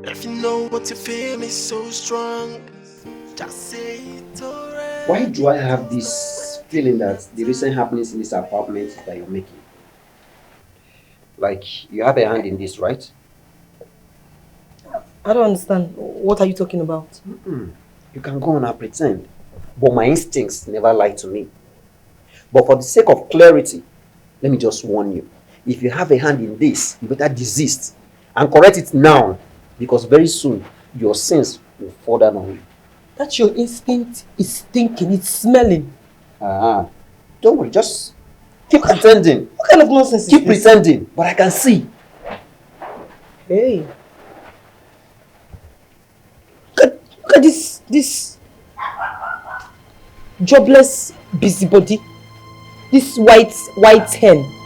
[SPEAKER 7] If you know what you feel is so strong, just say it already.
[SPEAKER 5] Why do I have this feeling that the recent happenings in this apartment that you're making? Like, you have a hand in this, right?
[SPEAKER 6] I don't understand. What are you talking about?
[SPEAKER 5] You can go on and pretend. But my instincts never lie to me. But for the sake of clarity, let me just warn you. If you have a hand in this, you better desist and correct it now. Because very soon, your sins will fall down on you.
[SPEAKER 6] That your instinct is stinking, it's smelling.
[SPEAKER 5] Don't worry, just keep pretending.
[SPEAKER 6] What kind of nonsense
[SPEAKER 5] Keep
[SPEAKER 6] is this?
[SPEAKER 5] pretending, but I can see.
[SPEAKER 6] Hey. Look at this jobless busybody. This white hen.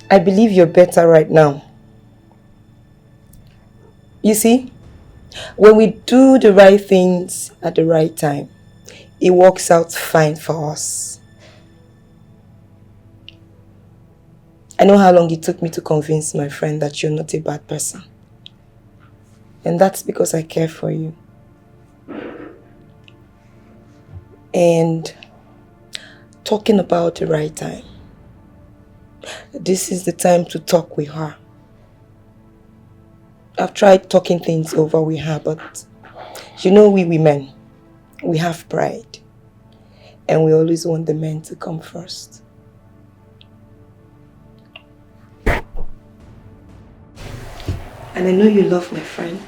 [SPEAKER 6] I believe you're better right now. You see, when we do the right things at the right time, it works out fine for us. I know how long it took me to convince my friend that you're not a bad person. And that's because I care for you. And talking about the right time, this is the time to talk with her. I've tried talking things over with her, but you know we women, we have pride. And we always want the men to come first. And I know you love my friend.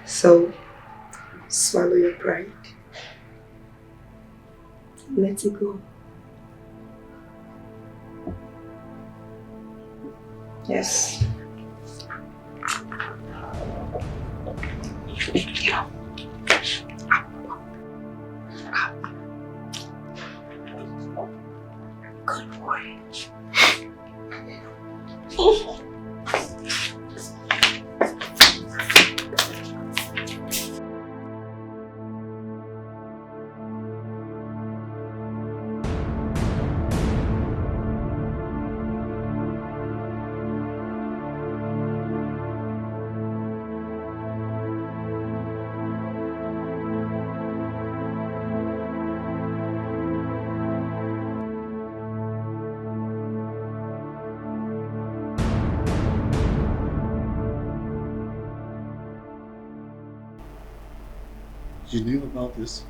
[SPEAKER 6] So, swallow your pride. Let it go. Yes. Good boy.
[SPEAKER 1] You knew about this?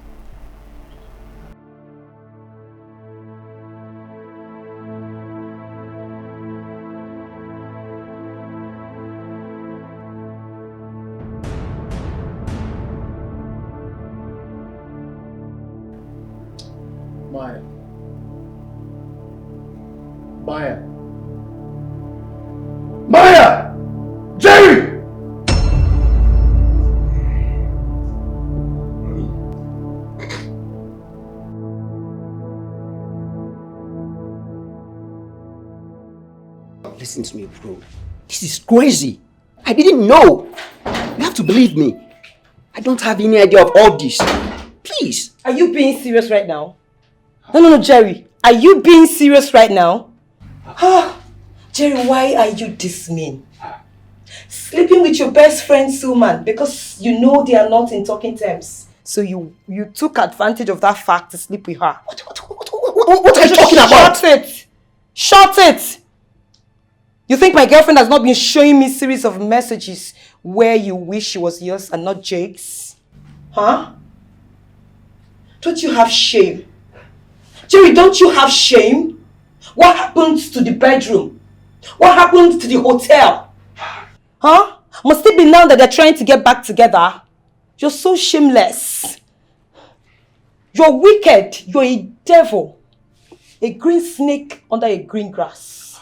[SPEAKER 1] Maya. Maya. Maya! Jerry!
[SPEAKER 5] Listen to me, bro. This is crazy. I didn't know. You have to believe me. I don't have any idea of all this. Please.
[SPEAKER 6] Are you being serious right now? No, Jerry. Are you being serious right now? Jerry, why are you this mean? Sleeping with your best friend, Philmond, because you know they are not in talking terms. So you took advantage of that fact to sleep with her.
[SPEAKER 5] What are you talking about?
[SPEAKER 6] Shut it! Shut it! You think my girlfriend has not been showing me series of messages where you wish she was yours and not Jake's? Huh? Don't you have shame? Jerry, don't you have shame? What happened to the bedroom? What happened to the hotel? Huh? Must it be now that they're trying to get back together? You're so shameless. You're wicked. You're a devil. A green snake under a green grass.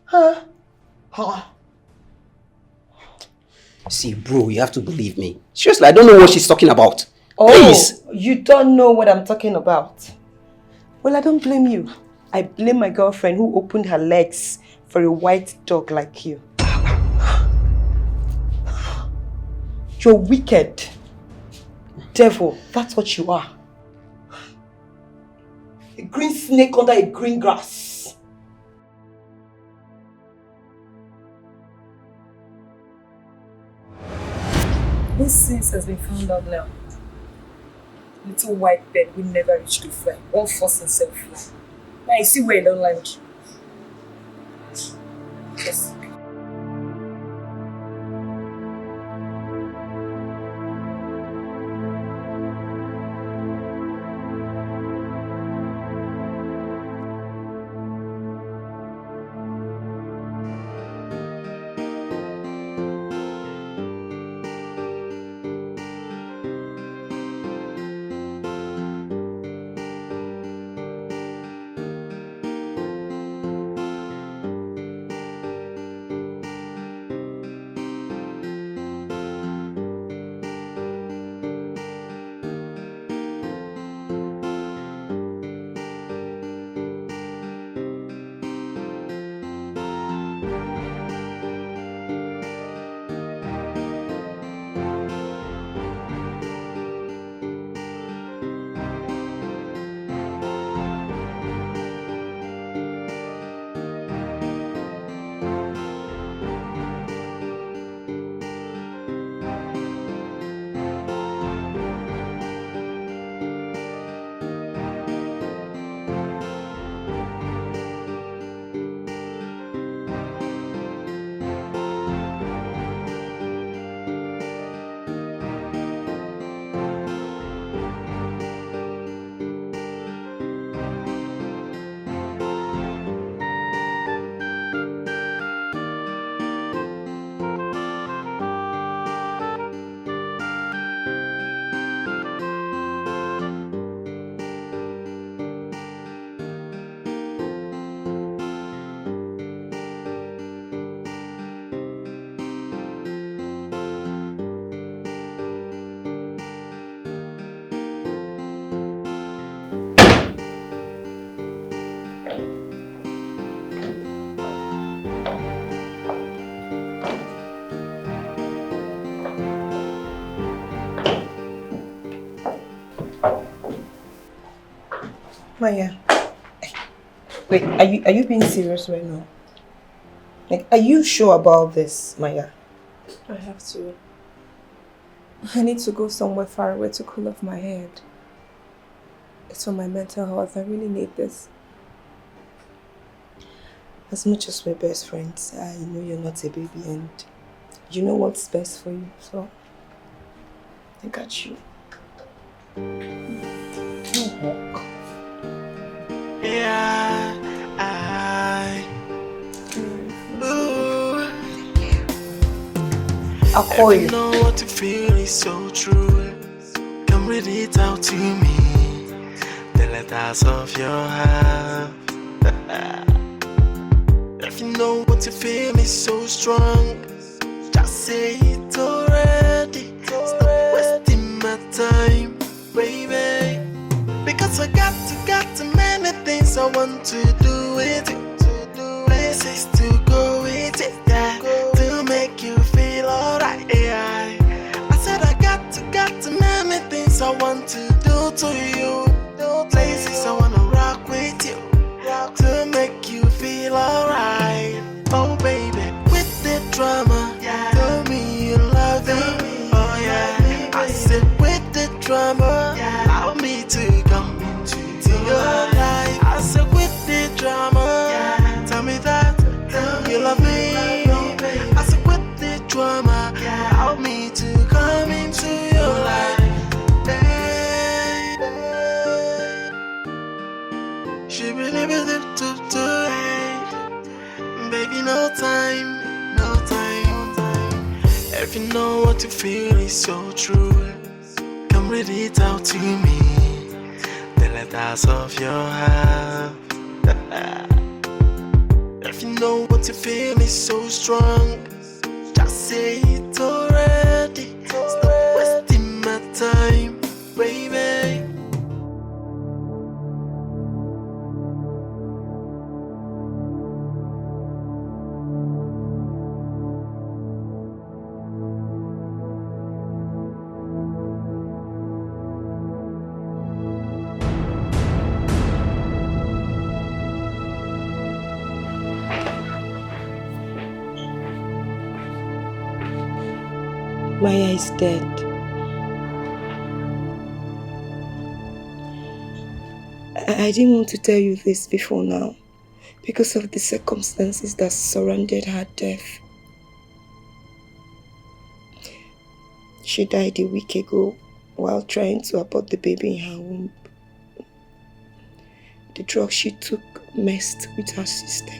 [SPEAKER 6] Huh? Huh?
[SPEAKER 5] See, bro, you have to believe me. Seriously, I don't know what she's talking about.
[SPEAKER 6] Oh,
[SPEAKER 5] Please.
[SPEAKER 6] you don't know what I'm talking about. Well, I don't blame you. I blame my girlfriend who opened her legs for a white dog like you. You're wicked. Devil, that's what you are. A green snake under a green grass.
[SPEAKER 3] This since has been found out now. Little white bird will never reach to fly. Won't force himself fly. Now you see where he don't land. Yes.
[SPEAKER 6] Maya, wait, are you being serious right now? Like, are you sure about this, Maya?
[SPEAKER 2] I have to. I need to go somewhere far away to cool off my head. It's for my mental health. I really need this.
[SPEAKER 6] As much as we're best friends, I know you're not a baby and you know what's best for you, so I got you.
[SPEAKER 7] Yeah,
[SPEAKER 6] I'll call you.
[SPEAKER 7] You know what you feel is so true. Come read it out to me. The letters of your heart. If you know what you feel is so strong, just say it already. Stop wasting my time, baby. Because I got many things I want to do with it. Places to go with it, yeah, to make you feel alright, yeah. I said I got many things I want to do to you. Places I wanna rock with you, to make you feel alright. Oh baby, with the drama, tell me you love me. Oh yeah, I said with the drama, allow me to come into your life. I said with the drama, tell me that you love me. I said with the drama, allow me to come into your life. no time, no time. If you know what you feel is so true, come read it out to me. The letters of your heart. If you know what you feel is so strong, just say it already. Stop wasting my time, baby.
[SPEAKER 6] Maya is dead. I didn't want to tell you this before now because of the circumstances that surrounded her death. She died a week ago while trying to abort the baby in her womb. The drug she took messed with her system.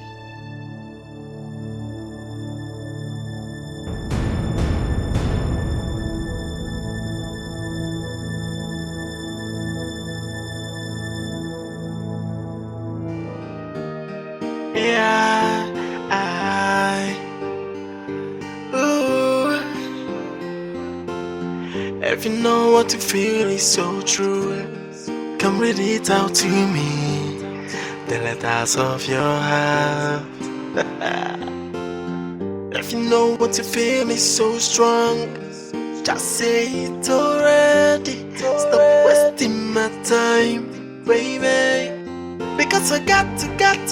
[SPEAKER 6] If you know what you feel is so true, come read it out to me. The letters of your heart. If you know what you feel is so strong, just say it already. Stop wasting my time, baby. Because I got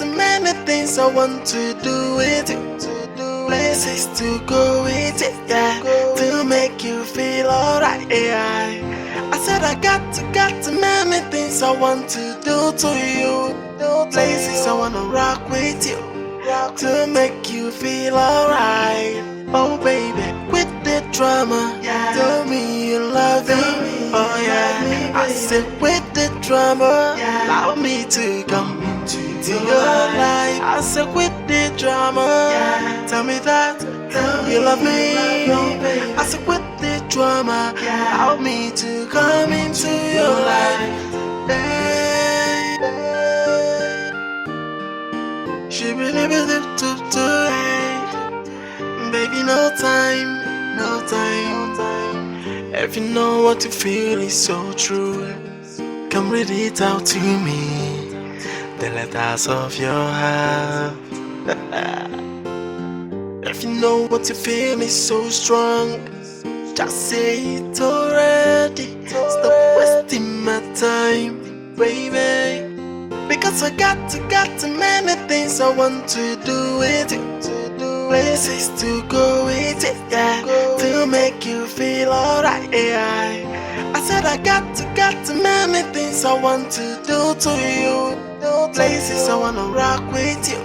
[SPEAKER 6] many things I want to do with you. Places to go with it, yeah, to make you feel alright, yeah. I said I got many things I want to do to you. Places I wanna rock with you, to make you feel alright. Oh baby, quit the drama, tell me you love me. Oh yeah, I said quit the drama, allow me to come into your life. I said quit the drama, tell me that you love me. I said quit the drama, allow me to come into your life. Hey, she really to baby, no time, no time. If you know what you feel is so true, come read it out to me. The letters of your heart. If you know what you feel is so strong, just say it already. Stop wasting my time, baby. Because I got many things I want to do with you. Places to go with it, yeah, to make you feel alright, yeah. I said I got many things I want to do to you. Places I wanna rock with you,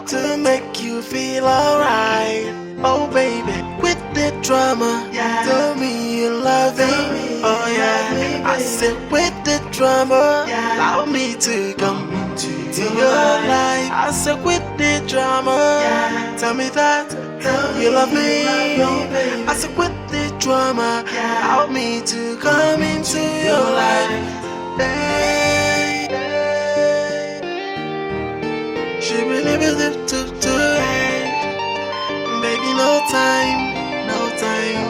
[SPEAKER 6] to make you feel alright. Oh baby, quit the drama, tell me you love me. Oh yeah, I said quit the drama, allow me to come into your life. I said quit the drama, tell me that you love me. I said quit the drama, allow me to come into your life. Hey, she really believed to baby, no time, no time.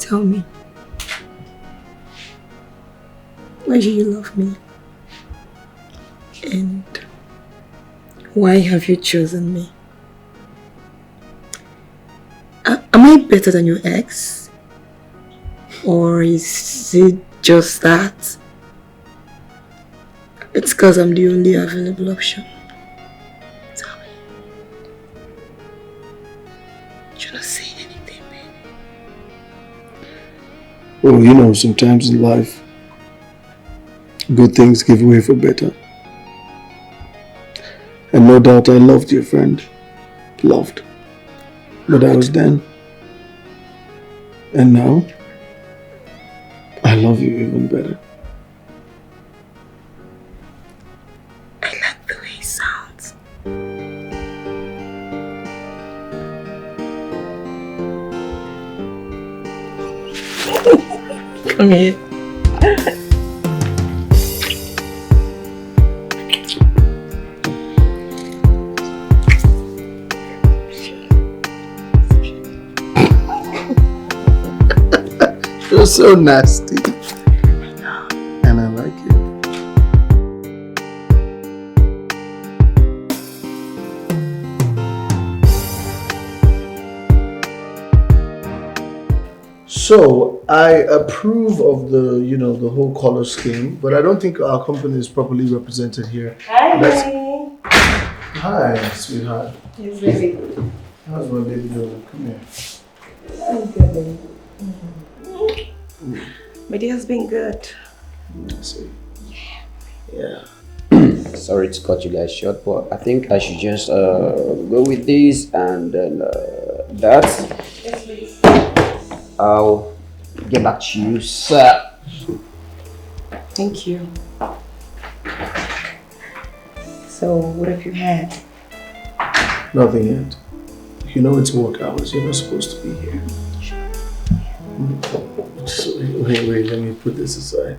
[SPEAKER 6] Tell me, why do you love me? And why have you chosen me? Am I better than your ex? Or is it just that it's because I'm the only available option? Tell me. You're not saying anything, man.
[SPEAKER 1] Well, you know, sometimes in life, good things give way for better. And no doubt I loved your friend. Loved. But I was then. And now, I love you even better.
[SPEAKER 6] I like the way it sounds. Come here.
[SPEAKER 1] You're so nasty. And I like it. So I approve of the, you know, the whole color scheme, but I don't think our company is properly represented here.
[SPEAKER 2] Hi.
[SPEAKER 1] Hi, sweetheart.
[SPEAKER 2] Yes, baby.
[SPEAKER 1] How's my baby doing? Come here.
[SPEAKER 2] I'm good, baby.
[SPEAKER 6] My day has been good.
[SPEAKER 1] I see. Yeah.
[SPEAKER 5] Sorry to cut you guys short, but I think I should just go with this and then that.
[SPEAKER 2] Yes, please.
[SPEAKER 5] I'll get back to you, sir.
[SPEAKER 6] Thank you. So, what have you had?
[SPEAKER 1] Nothing yet. You know it's work hours. You're not supposed to be here. So, wait, let me put this aside.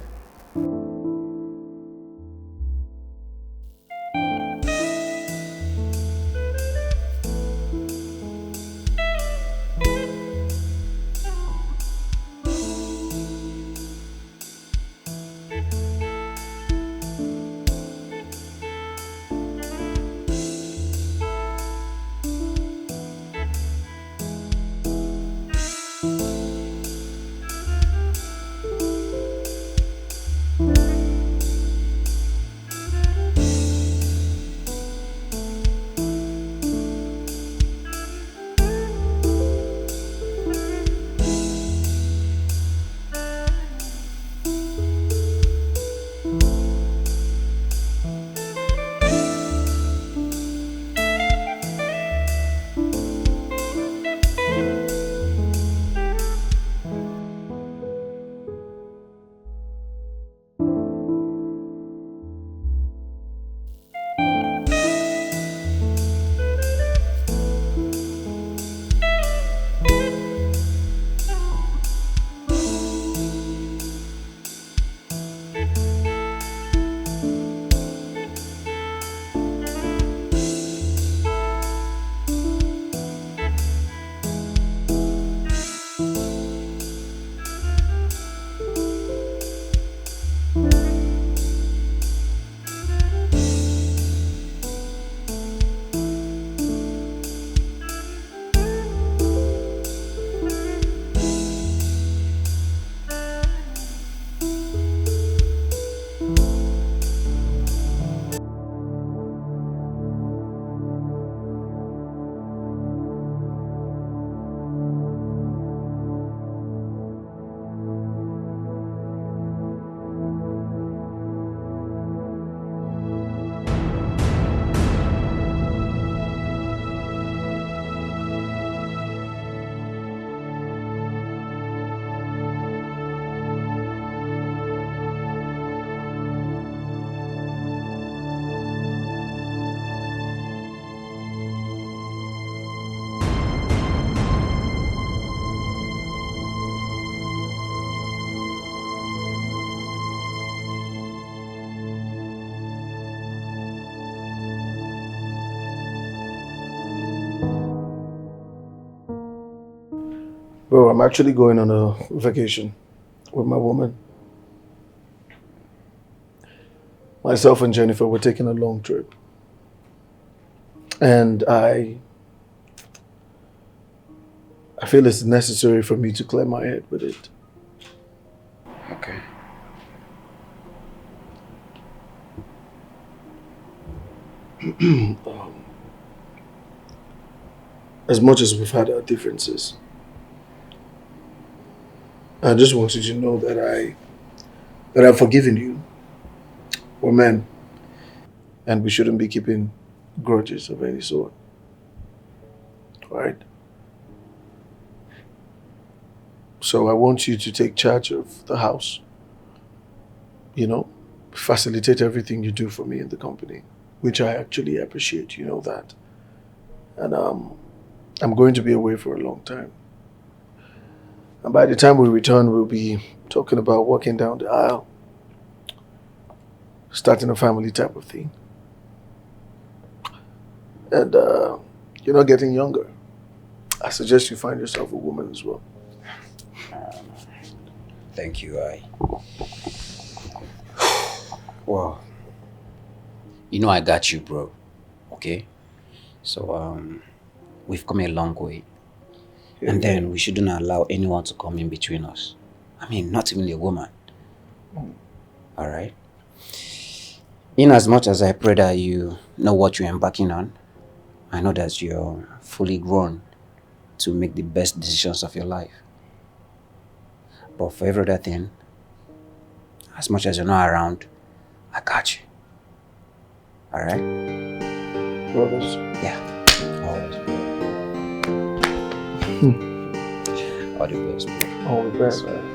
[SPEAKER 1] Bro, I'm actually going on a vacation with my woman. Myself and Jennifer were taking a long trip. And I feel it's necessary for me to clear my head with it.
[SPEAKER 5] Okay.
[SPEAKER 1] As much as we've had our differences, I just want you to know that I've forgiven you. We're men, and we shouldn't be keeping grudges of any sort. Right? So I want you to take charge of the house. You know, facilitate everything you do for me in the company, which I actually appreciate, you know that. And I'm going to be away for a long time. And by the time we return, we'll be talking about walking down the aisle, starting a family type of thing. And you're not getting younger. I suggest you find yourself a woman as well.
[SPEAKER 5] Thank you. Well, you know I got you, bro. Okay? So, we've come a long way.
[SPEAKER 1] Yeah.
[SPEAKER 5] And then we shouldn't allow anyone to come in between us. I mean, not even a woman. Alright? In as much as I pray that you know what you're embarking on, I know that you're fully grown to make the best decisions of your life. But for every other thing, as much as you're not around, I got you. Alright?
[SPEAKER 1] Brothers.
[SPEAKER 5] Yeah. Always. All the best, bro.
[SPEAKER 1] All the best, man.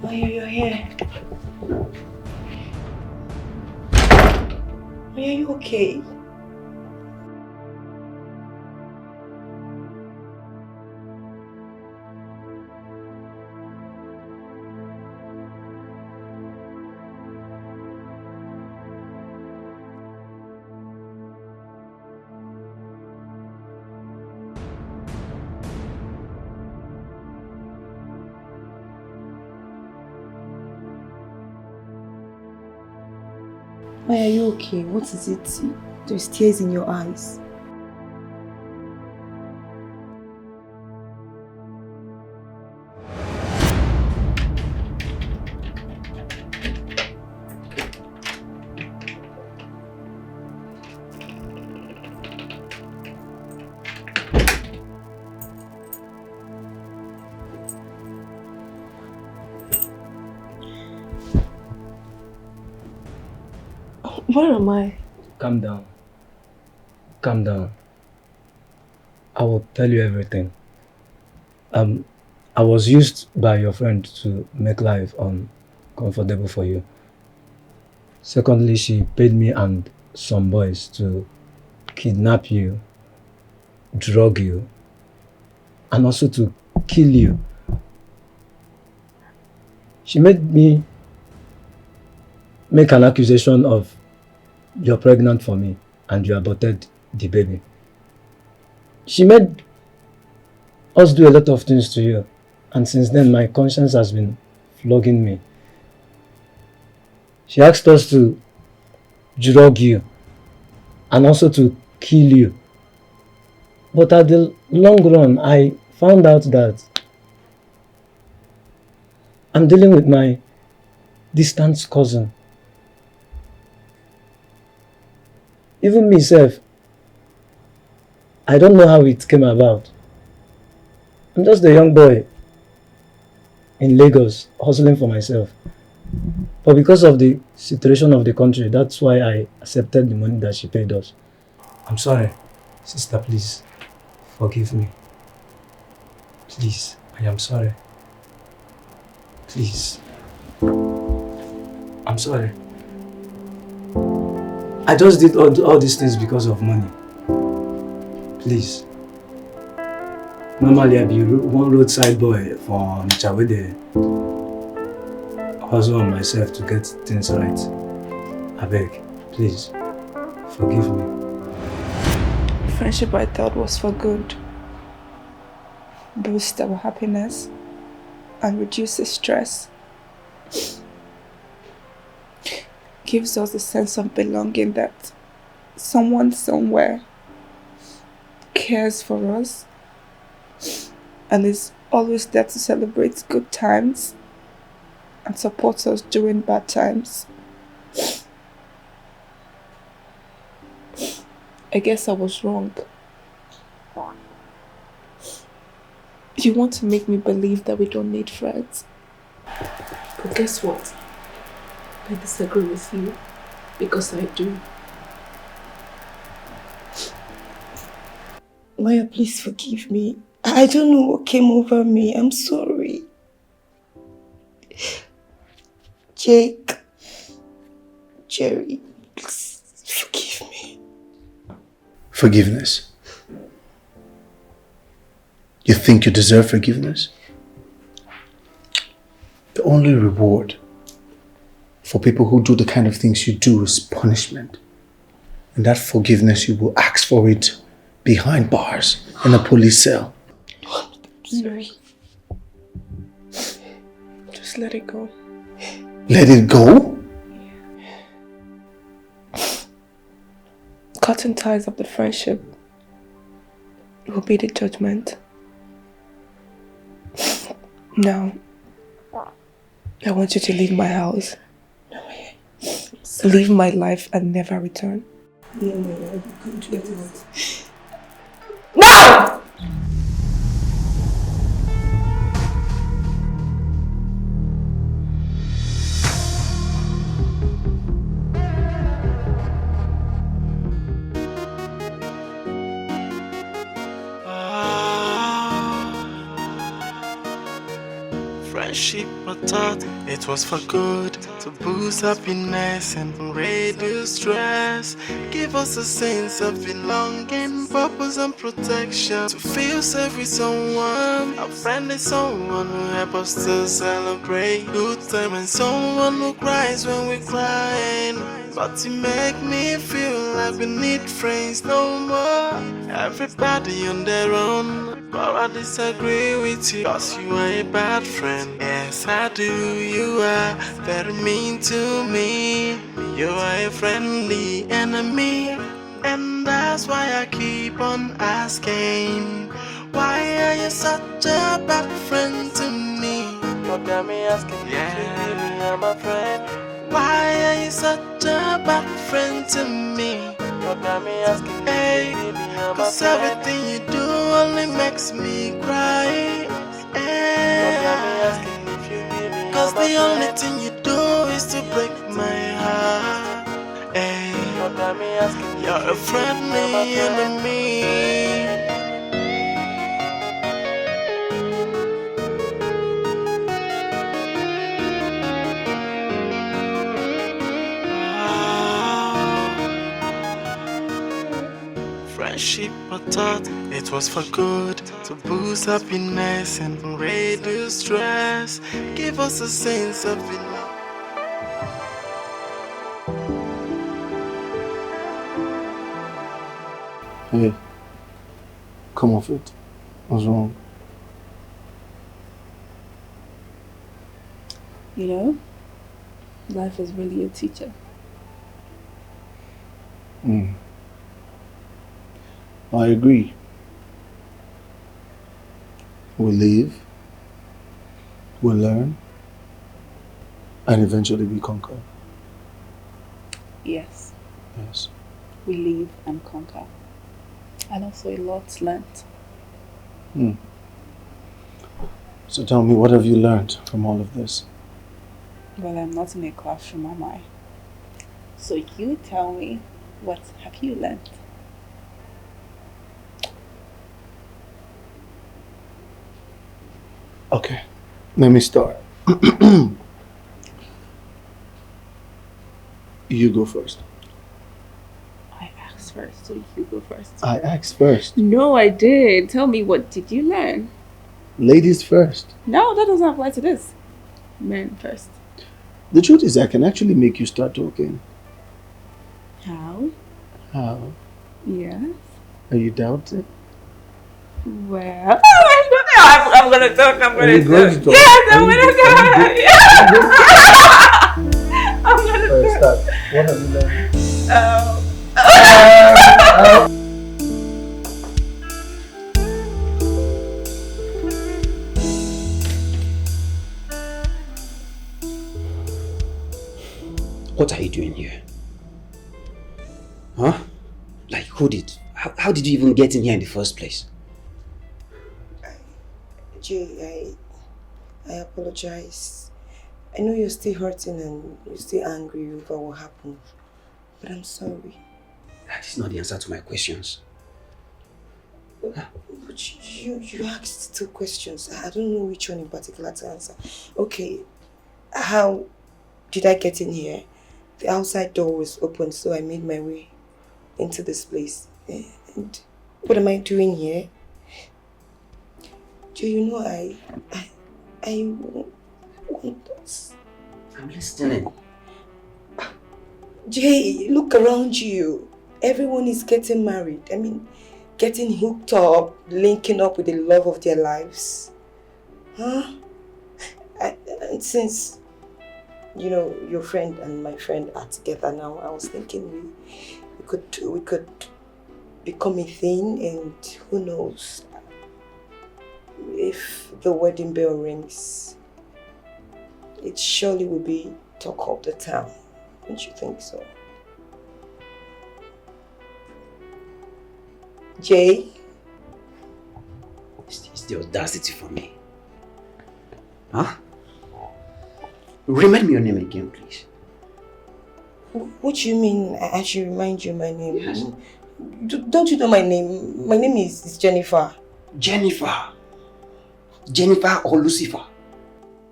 [SPEAKER 6] Oh, you're here. Are you okay? Why are you okay? What is it? There's tears in your eyes. Where am I?
[SPEAKER 8] Calm down. Calm down. I will tell you everything. I was used by your friend to make life uncomfortable for you. Secondly, she paid me and some boys to kidnap you, drug you, and also to kill you. She made me make an accusation of you're pregnant for me and you aborted the baby. She made us do a lot of things to you, and since then my conscience has been flogging me. She asked us to drug you and also to kill you. But at the long run, I found out that I'm dealing with my distant cousin. Even myself, I don't know how it came about. I'm just a young boy in Lagos, hustling for myself. But because of the situation of the country, that's why I accepted the money that she paid us. I'm sorry, sister, please, forgive me. Please, I am sorry. Please. I'm sorry. I just did all these things because of money. Please. Normally, I'd be one roadside boy for Nichawede. Hustle on myself to get things right. I beg, please, forgive me.
[SPEAKER 2] Friendship I thought was for good. Boost our happiness and reduce the stress. Gives us a sense of belonging that someone somewhere cares for us and is always there to celebrate good times and support us during bad times. I guess I was wrong. You want to make me believe that we don't need friends. But guess what? I disagree with you because I do.
[SPEAKER 6] Maya, please forgive me. I don't know what came over me. I'm sorry. Jake, Jerry, please forgive me.
[SPEAKER 1] Forgiveness. You think you deserve forgiveness? The only reward for people who do the kind of things you do is punishment. And that forgiveness, you will ask for it behind bars in a police cell.
[SPEAKER 2] Sorry. Just let it go.
[SPEAKER 1] Let it go?
[SPEAKER 2] Cutting ties of the friendship will be the judgment. Now, I want you to leave my house. Leave my life and never return.
[SPEAKER 6] Yeah, you can't do that.
[SPEAKER 2] No!
[SPEAKER 7] Friendship, I thought it was for good, to boost happiness and reduce stress, give us a sense of belonging, purpose and protection, to feel safe with someone. A friend is someone who helps us to celebrate good time, and someone who cries when we're crying, but to make me feel like we need friends no more. Everybody on their own. But I disagree with you, cause you are a bad friend. Yes, I do. You are very mean to me. You are a friendly enemy. And that's why I keep on asking, why are you such a bad friend to me? You got me asking, yeah, if you really are my friend. Why are you such a bad friend to me? You got me asking, hey, if you really are my friend. Cause everything you do only makes me cry. Hey. You got me asking if you really are my friend. Cause the only thing you do is to break my heart. Hey. You got me asking, you're a friendly enemy. Friendship, I thought it was for good, to boost happiness and reduce stress, give us a sense of belonging.
[SPEAKER 1] Hey, come off it. What's wrong?
[SPEAKER 2] You know, life is really a teacher.
[SPEAKER 1] I agree. We live, we learn, and eventually we conquer.
[SPEAKER 2] Yes,
[SPEAKER 1] Yes.
[SPEAKER 2] we live and conquer. And also a lot learnt.
[SPEAKER 1] So tell me, what have you learned from all of this?
[SPEAKER 2] Well, I'm not in a classroom, am I? So you tell me, what have you learnt?
[SPEAKER 1] Okay, let me start. You go first.
[SPEAKER 2] I asked first, so you go first.
[SPEAKER 1] I asked first.
[SPEAKER 2] No, I did. Tell me, what did you learn?
[SPEAKER 1] Ladies first.
[SPEAKER 2] No, that doesn't apply to this. Men first.
[SPEAKER 1] The truth is, I can actually make you start talking.
[SPEAKER 2] How?
[SPEAKER 1] How?
[SPEAKER 2] Yes.
[SPEAKER 1] Are you doubting?
[SPEAKER 2] Well, I'm gonna talk. I'm gonna talk.
[SPEAKER 1] Talk?
[SPEAKER 2] Yes, I'm gonna talk. Yeah. I'm gonna talk.
[SPEAKER 1] Start. What have you learned?
[SPEAKER 5] What are you doing here? Huh? Like, who did? How did you even get in here in the first place?
[SPEAKER 10] Jay, I apologize. I know you're still hurting and you're still angry over what happened, but I'm sorry.
[SPEAKER 5] That is not the answer to my questions.
[SPEAKER 10] But you asked 2 questions. I don't know which one in particular to answer. Okay, how did I get in here? The outside door was open, so I made my way into this place. And what am I doing here? Do you know I want us?
[SPEAKER 5] I'm listening.
[SPEAKER 10] Jay, look around you. Everyone is getting married. I mean, getting hooked up, linking up with the love of their lives. Huh? And since, you know, your friend and my friend are together now, I was thinking we could become a thing, and who knows, if the wedding bell rings, it surely will be talk of the town. Don't you think so? Jay?
[SPEAKER 5] It's the audacity for me. Huh? Remind me your name again, please.
[SPEAKER 10] What do you mean I should remind you my name?
[SPEAKER 5] Yes.
[SPEAKER 10] Don't you know my name? My name is Jennifer.
[SPEAKER 5] Jennifer. Jennifer or Lucifer?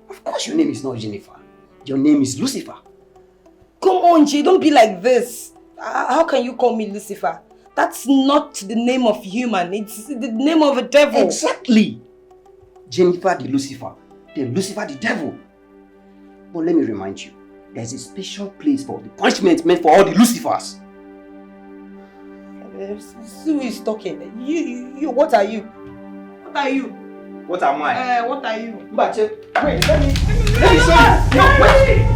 [SPEAKER 5] Of course your name is not Jennifer. Your name is Lucifer.
[SPEAKER 10] Come on, Jay, don't be like this. How can you call me Lucifer? That's not the name of human. It's the name of a devil.
[SPEAKER 5] Exactly. Jennifer the Lucifer. Then Lucifer the devil. But let me remind you, there's a special place for the punishment meant for all the Lucifers.
[SPEAKER 10] Who is talking? You, what are you? What are you?
[SPEAKER 5] What am I?
[SPEAKER 10] What are you?
[SPEAKER 5] Wait, let me show you. No, wait.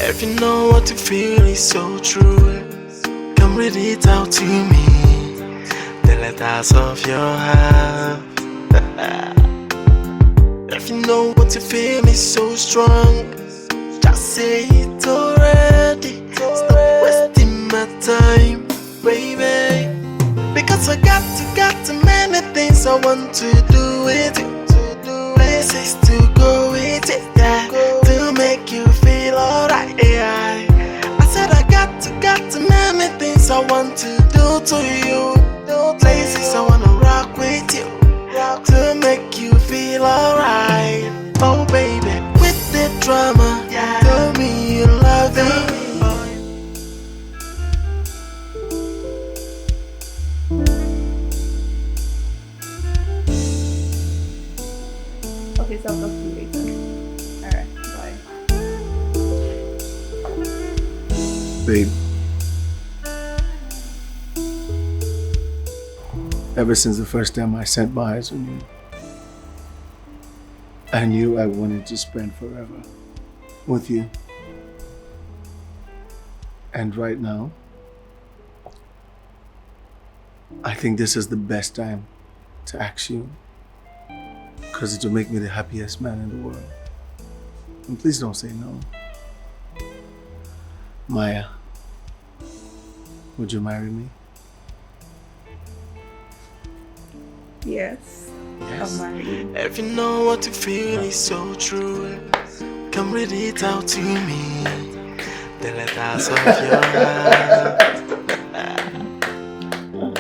[SPEAKER 7] If you know what you feel is so true, come read it out to me. The letters of your heart. If you know what you feel is so strong, just say it already. Stop wasting my time, baby. Because I got many things I want to do with you. Places to go with it, yeah, to make you feel alright, yeah. I said I got many things I want to do to you. Places I wanna rock with you, to make you feel alright. Oh baby, with the drama, tell me you love me.
[SPEAKER 2] Okay, so I'll talk to you later. Alright, bye.
[SPEAKER 1] Babe. Ever since the first time I set my eyes on you, I knew I wanted to spend forever with you. And right now, I think this is the best time to ask you, because it will make me the happiest man in the world. And please don't say no. Maya, would you marry me?
[SPEAKER 2] Yes. I'll marry you.
[SPEAKER 7] If you know what you feel is so true, come read it out to me. The letters of your heart.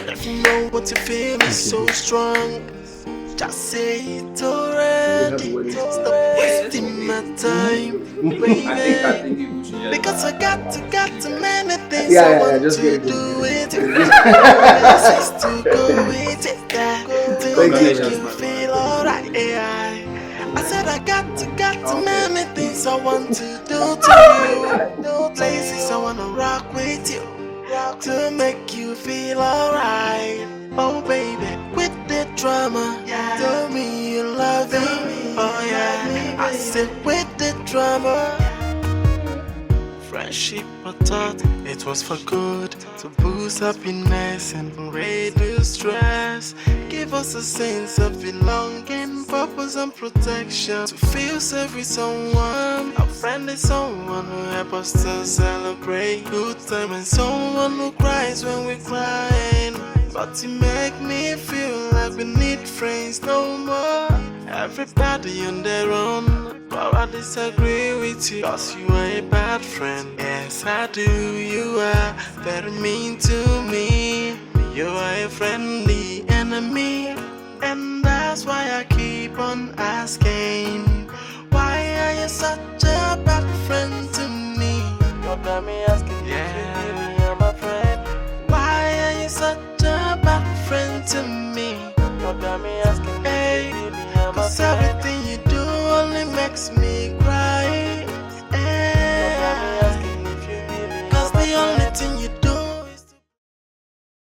[SPEAKER 7] If you know what you feel is so strong, just say it already. Stop wasting my time, baby. Because I got many things I want to do with you. Places to go with it, yeah, to make you feel alright, yeah. I said I got many things I want to do to you. Places I wanna rock with you, to make you feel alright. Oh baby, with the drama, tell me you love me. Oh yeah, I said with the drama. Friendship, I thought it was for good, to boost happiness and reduce stress. Give us a sense of belonging, purpose and protection, to feel safe with someone. A friend is someone who helps us to celebrate good time, and someone who cries when we're crying. But you make me feel like we need friends no more. Everybody on their own, but I disagree with you, cause you are a bad friend. Yes I do, you are very mean to me. You are a friendly enemy, and that's why I keep on asking, why are you such a bad friend to me? You got me asking, yeah, you're my friend. Why are you such a bad friend to me? You got me asking, hey, cause everything you do only makes me